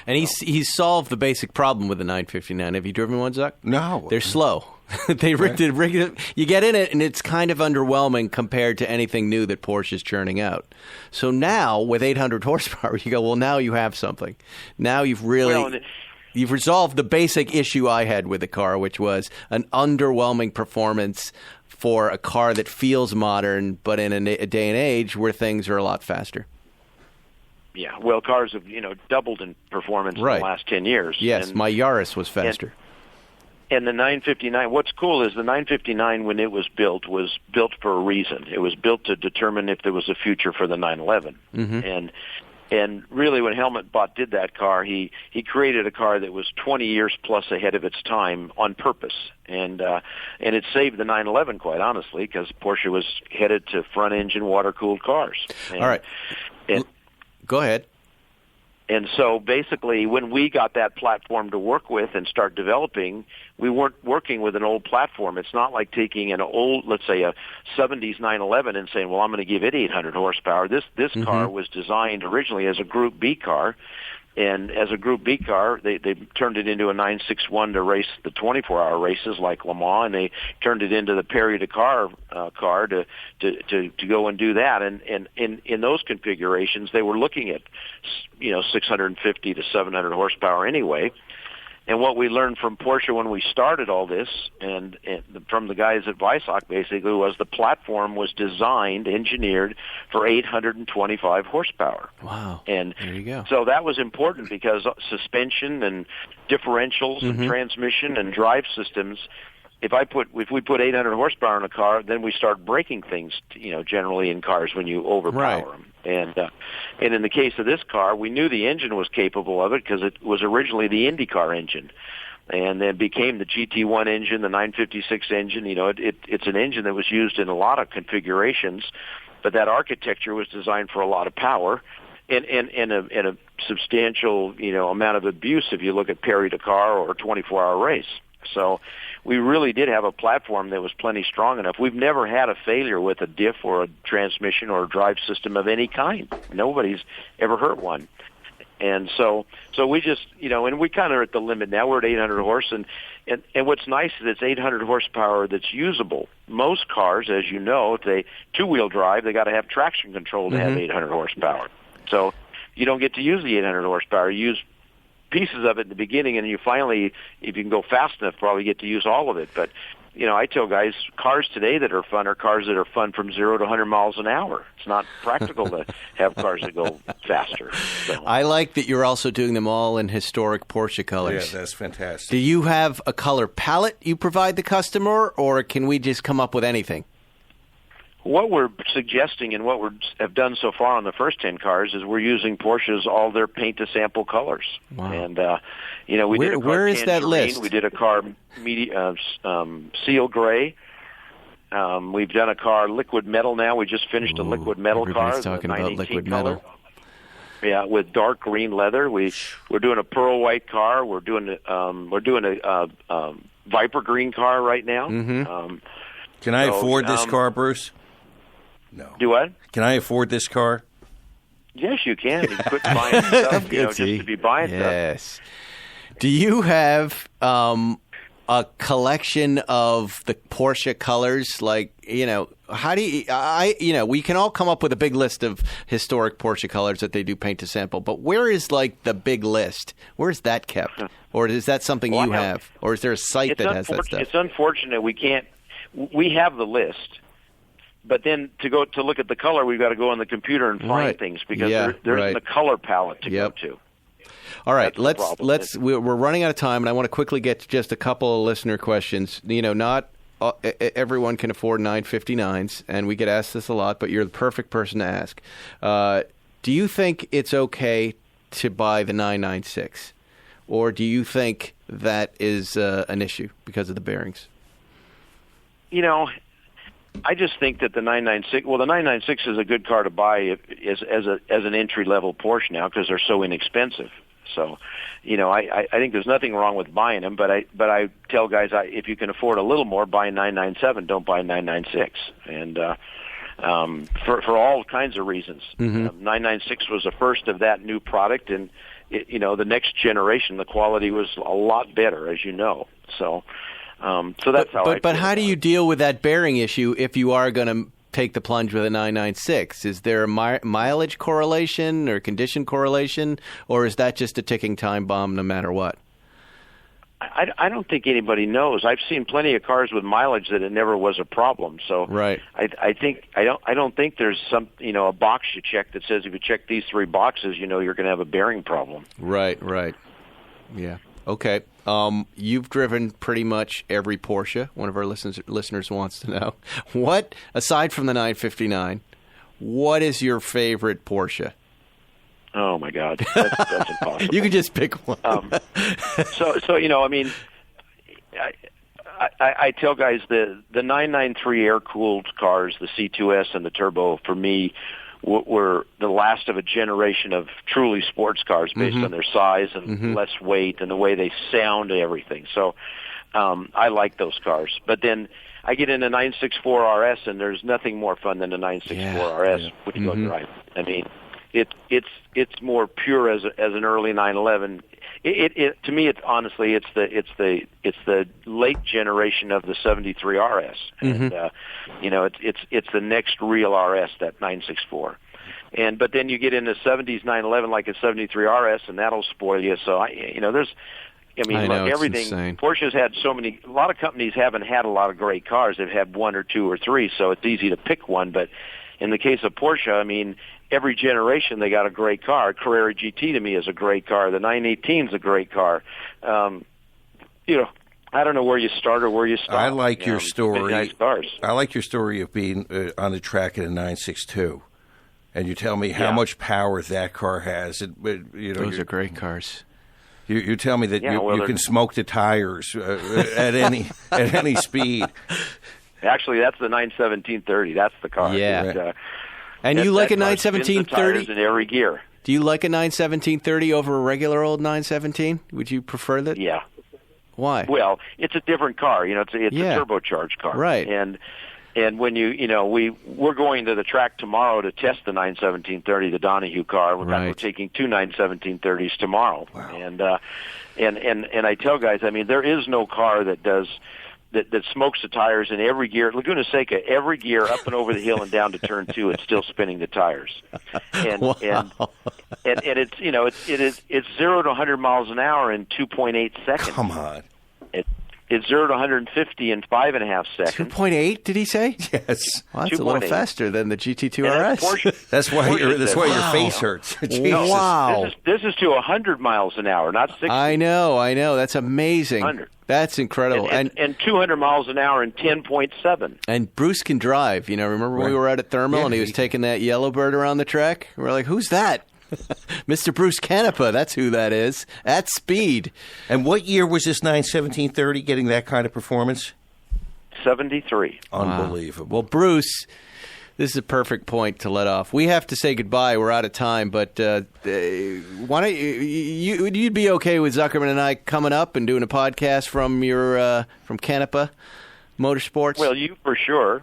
Speaker 1: And he's solved the basic problem with the 959. Have you driven one, Zuck?
Speaker 3: No.
Speaker 1: They're slow. You get in it, and it's kind of underwhelming compared to anything new that Porsche is churning out. So now, with 800 horsepower, you go, well, now you have something. Now you've really... You've resolved the basic issue I had with the car, which was an underwhelming performance for a car that feels modern, but in a day and age where things are a lot faster.
Speaker 4: Yeah, well, cars have doubled in performance in the last 10 years.
Speaker 1: Yes, my Yaris was faster.
Speaker 4: And the 959, what's cool is the 959, when it was built for a reason. It was built to determine if there was a future for the 911. Mm-hmm. And really, when Helmut Bott did that car, he created a car that was 20 years plus ahead of its time on purpose, and it saved the 911, quite honestly, because Porsche was headed to front-engine water-cooled cars.
Speaker 1: All right, go ahead.
Speaker 4: And so basically, when we got that platform to work with and start developing, we weren't working with an old platform. It's not like taking an old, let's say, a 70s 911 and saying, well, I'm going to give it 800 horsepower. This car was designed originally as a Group B car. And as a Group B car, they turned it into a 961 to race the 24-hour races like Le Mans, and they turned it into the Paris-Dakar car to go and do that. And in those configurations, they were looking at 650 to 700 horsepower anyway. And what we learned from Porsche when we started all this, and from the guys at Weissach basically, was the platform was designed, engineered for 825 horsepower.
Speaker 1: Wow!
Speaker 4: And
Speaker 1: there you go.
Speaker 4: So that was important because suspension and differentials and transmission and drive systems. If we put 800 horsepower in a car, then we start breaking things, generally in cars when you overpower them. And in the case of this car, we knew the engine was capable of it because it was originally the IndyCar engine, and then became the GT1 engine, the 956 engine. It's an engine that was used in a lot of configurations, but that architecture was designed for a lot of power and a substantial amount of abuse if you look at Paris-Dakar or a 24-hour race. So we really did have a platform that was plenty strong enough. We've never had a failure with a diff or a transmission or a drive system of any kind. Nobody's ever hurt one. And so we just, and we kind of are at the limit now. We're at 800 horse, and what's nice is it's 800 horsepower that's usable. Most cars, as you know, if they two-wheel drive, they got to have traction control to have 800 horsepower. So you don't get to use the 800 horsepower. You use pieces of it in the beginning, and you finally, if you can go fast enough, probably get to use all of it. But I tell guys, cars today that are fun are cars that are fun from 0 to 100 miles an hour. It's not practical to have cars that go faster. So.
Speaker 1: I like that you're also doing them all in historic Porsche colors.
Speaker 3: Yeah, that's fantastic.
Speaker 1: Do you have a color palette you provide the customer, or can we just come up with anything?
Speaker 4: What we're suggesting and what we have done so far on the first 10 cars is we're using Porsche's all their paint-to-sample colors.
Speaker 1: Wow.
Speaker 4: And, we did a car
Speaker 1: where is that
Speaker 4: tangerine,
Speaker 1: list?
Speaker 4: We did a car seal gray. We've done a car liquid metal now. We just finished a liquid metal car.
Speaker 1: Everybody's talking about liquid metal.
Speaker 4: Yeah, with dark green leather. We're doing a pearl white car. We're doing a Viper green car right now.
Speaker 1: Mm-hmm.
Speaker 3: Can I afford this car, Bruce? No.
Speaker 4: Do what?
Speaker 3: Can I afford this car?
Speaker 4: Yes, you can. You quit buying stuff, just to be buying stuff.
Speaker 1: Yes. Do you have a collection of the Porsche colors? Like, how do you, we can all come up with a big list of historic Porsche colors that they do paint to sample, but where is the big list? Where is that kept? Or is that something you have? Or is there a site that has that stuff?
Speaker 4: It's unfortunate we can't. We have the list, but then to look at the color, we've got to go on the computer and find things because there isn't a color palette to go to.
Speaker 1: All right, we're running out of time, and I want to quickly get to just a couple of listener questions. Not everyone can afford 959s, and we get asked this a lot, but you're the perfect person to ask. Do you think it's okay to buy the 996, or do you think that is an issue because of the bearings?
Speaker 4: I just think that the 996 is a good car to buy as an entry-level Porsche now because they're so inexpensive. So, I think there's nothing wrong with buying them, but I tell guys if you can afford a little more, buy a 997, don't buy a 996. And for all kinds of reasons. 996 was the first of that new product, and the next generation, the quality was a lot better, as you know. So So that's how.
Speaker 1: But how do you deal with that bearing issue if you are going to take the plunge with a 996? Is there a mileage correlation or condition correlation, or is that just a ticking time bomb no matter what?
Speaker 4: I don't think anybody knows. I've seen plenty of cars with mileage that it never was a problem. So
Speaker 1: right.
Speaker 4: I don't think there's some a box you check that says if you check these 3 boxes, you're going to have a bearing problem.
Speaker 1: Right. Yeah. Okay. You've driven pretty much every Porsche. One of our listeners wants to know what, aside from the 959, what is your favorite Porsche?
Speaker 4: Oh my God, that's impossible.
Speaker 1: You can just pick one.
Speaker 4: So I mean, I tell guys the 993 air-cooled cars, the C2S and the Turbo, for me, were the last of a generation of truly sports cars based on their size and less weight and the way they sound and everything. So I like those cars. But then I get in a 964 RS, and there's nothing more fun than a 964 RS when you go drive. I mean, it's more pure as an early 911. It to me, it's the late generation of the 73 RS, and it's the next real RS, that 964. But then you get into 70s 911 like a 73 RS, and that'll spoil you. So look, everything. Insane. Porsche's had a lot of companies haven't had a lot of great cars. They've had 1 or 2 or 3, so it's easy to pick one. But in the case of Porsche, I mean, every generation they got a great car. Carrera GT to me is a great car. The 918 is a great car. I don't know where you start or where you stop.
Speaker 3: I like your story.
Speaker 4: Nice cars.
Speaker 3: I like your story of being on the track in a 962, and you tell me how much power that car has.
Speaker 1: Those are great cars.
Speaker 3: You tell me that you can smoke the tires at any speed.
Speaker 4: Actually, that's the 91730. That's the car.
Speaker 1: Yeah. And you like a 91730
Speaker 4: in every gear.
Speaker 1: Do you like a 91730 over a regular old 917? Would you prefer that?
Speaker 4: Yeah.
Speaker 1: Why?
Speaker 4: Well, it's a different car. It's a turbocharged car.
Speaker 1: Right.
Speaker 4: And when we're going to the track tomorrow to test the 91730, the Donahue car. We're taking 2 91730s tomorrow. Wow. And I tell guys, I mean, there is no car that does that smokes the tires in every gear. Laguna Seca, every gear up and over the hill and down to turn 2, it's still spinning the tires. And it's 0 to 100 miles an hour in 2.8 seconds.
Speaker 3: Come on.
Speaker 4: It's 0 to 150 in 5.5 seconds.
Speaker 1: 2.8, did he say?
Speaker 3: Yes.
Speaker 1: Well, that's a little faster than the GT2 RS.
Speaker 3: That's why your face hurts.
Speaker 1: Wow.
Speaker 4: This is to 100 miles an hour, not 60.
Speaker 1: I know. That's amazing.
Speaker 4: 100.
Speaker 1: That's incredible.
Speaker 4: And 200 miles an hour in 10.7.
Speaker 1: And Bruce can drive. Remember when we were out at Thermal and he was taking that Yellowbird around the track? We're like, who's that? Mr. Bruce Canepa, that's who that is. At speed.
Speaker 3: And what year was this 91730 getting that kind of performance?
Speaker 4: 73.
Speaker 3: Unbelievable.
Speaker 1: Well, Bruce, this is a perfect point to let off. We have to say goodbye. We're out of time, but why don't you'd be okay with Zuckerman and I coming up and doing a podcast from from Canepa Motorsports?
Speaker 4: Well, you for sure.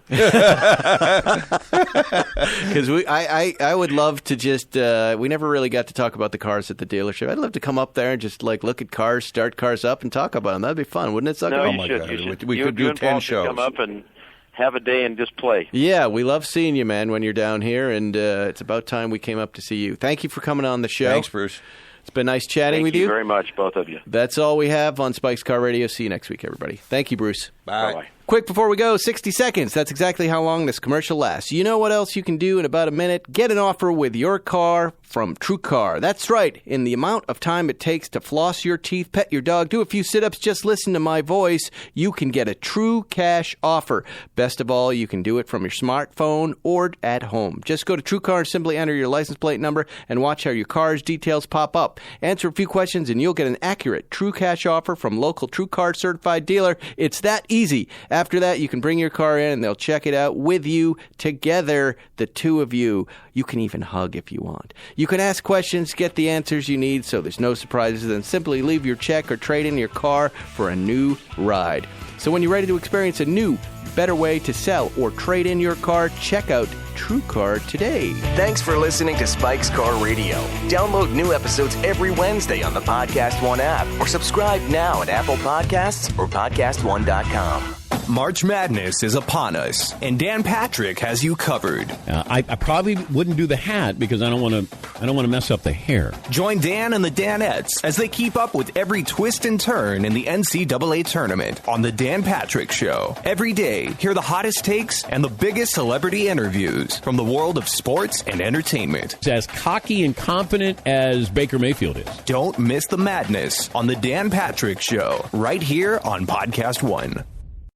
Speaker 1: Because I would love to just we never really got to talk about the cars at the dealership. I'd love to come up there and just look at cars, start cars up, and talk about them. That'd be fun, wouldn't it, Zuckerman?
Speaker 4: No,
Speaker 3: oh my God, we could do 10 shows.
Speaker 4: Come up and have a day and just play.
Speaker 1: Yeah, we love seeing you, man, when you're down here, and it's about time we came up to see you. Thank you for coming on the show.
Speaker 3: Thanks, Bruce.
Speaker 1: It's been nice chatting with you.
Speaker 4: Thank you very much, both of you.
Speaker 1: That's all we have on Spike's Car Radio. See you next week, everybody. Thank you, Bruce.
Speaker 3: Bye.
Speaker 4: Bye-bye.
Speaker 1: Quick before we go, 60 seconds. That's exactly how long this commercial lasts. You know what else you can do in about a minute? Get an offer with your car from TrueCar. That's right. In the amount of time it takes to floss your teeth, pet your dog, do a few sit-ups, just listen to my voice, you can get a true cash offer. Best of all, you can do it from your smartphone or at home. Just go to TrueCar and simply enter your license plate number and watch how your car's details pop up. Answer a few questions and you'll get an accurate true cash offer from local TrueCar certified dealer. It's that easy. After that, you can bring your car in and they'll check it out with you together, the two of you. You can even hug if you want. You can ask questions, get the answers you need, so there's no surprises, and simply leave your check or trade in your car for a new ride. So when you're ready to experience a new, better way to sell or trade in your car, check out TrueCar today.
Speaker 2: Thanks for listening to Spike's Car Radio. Download new episodes every Wednesday on the Podcast One app or subscribe now at Apple Podcasts or PodcastOne.com.
Speaker 5: March Madness is upon us, and Dan Patrick has you covered.
Speaker 6: I probably wouldn't do the hat because I don't want to mess up the hair.
Speaker 5: Join Dan and the Danettes as they keep up with every twist and turn in the NCAA tournament on the Dan Patrick Show. Every day, hear the hottest takes and the biggest celebrity interviews from the world of sports and entertainment.
Speaker 6: It's as cocky and confident as Baker Mayfield is.
Speaker 5: Don't miss the madness on the Dan Patrick Show, right here on Podcast One.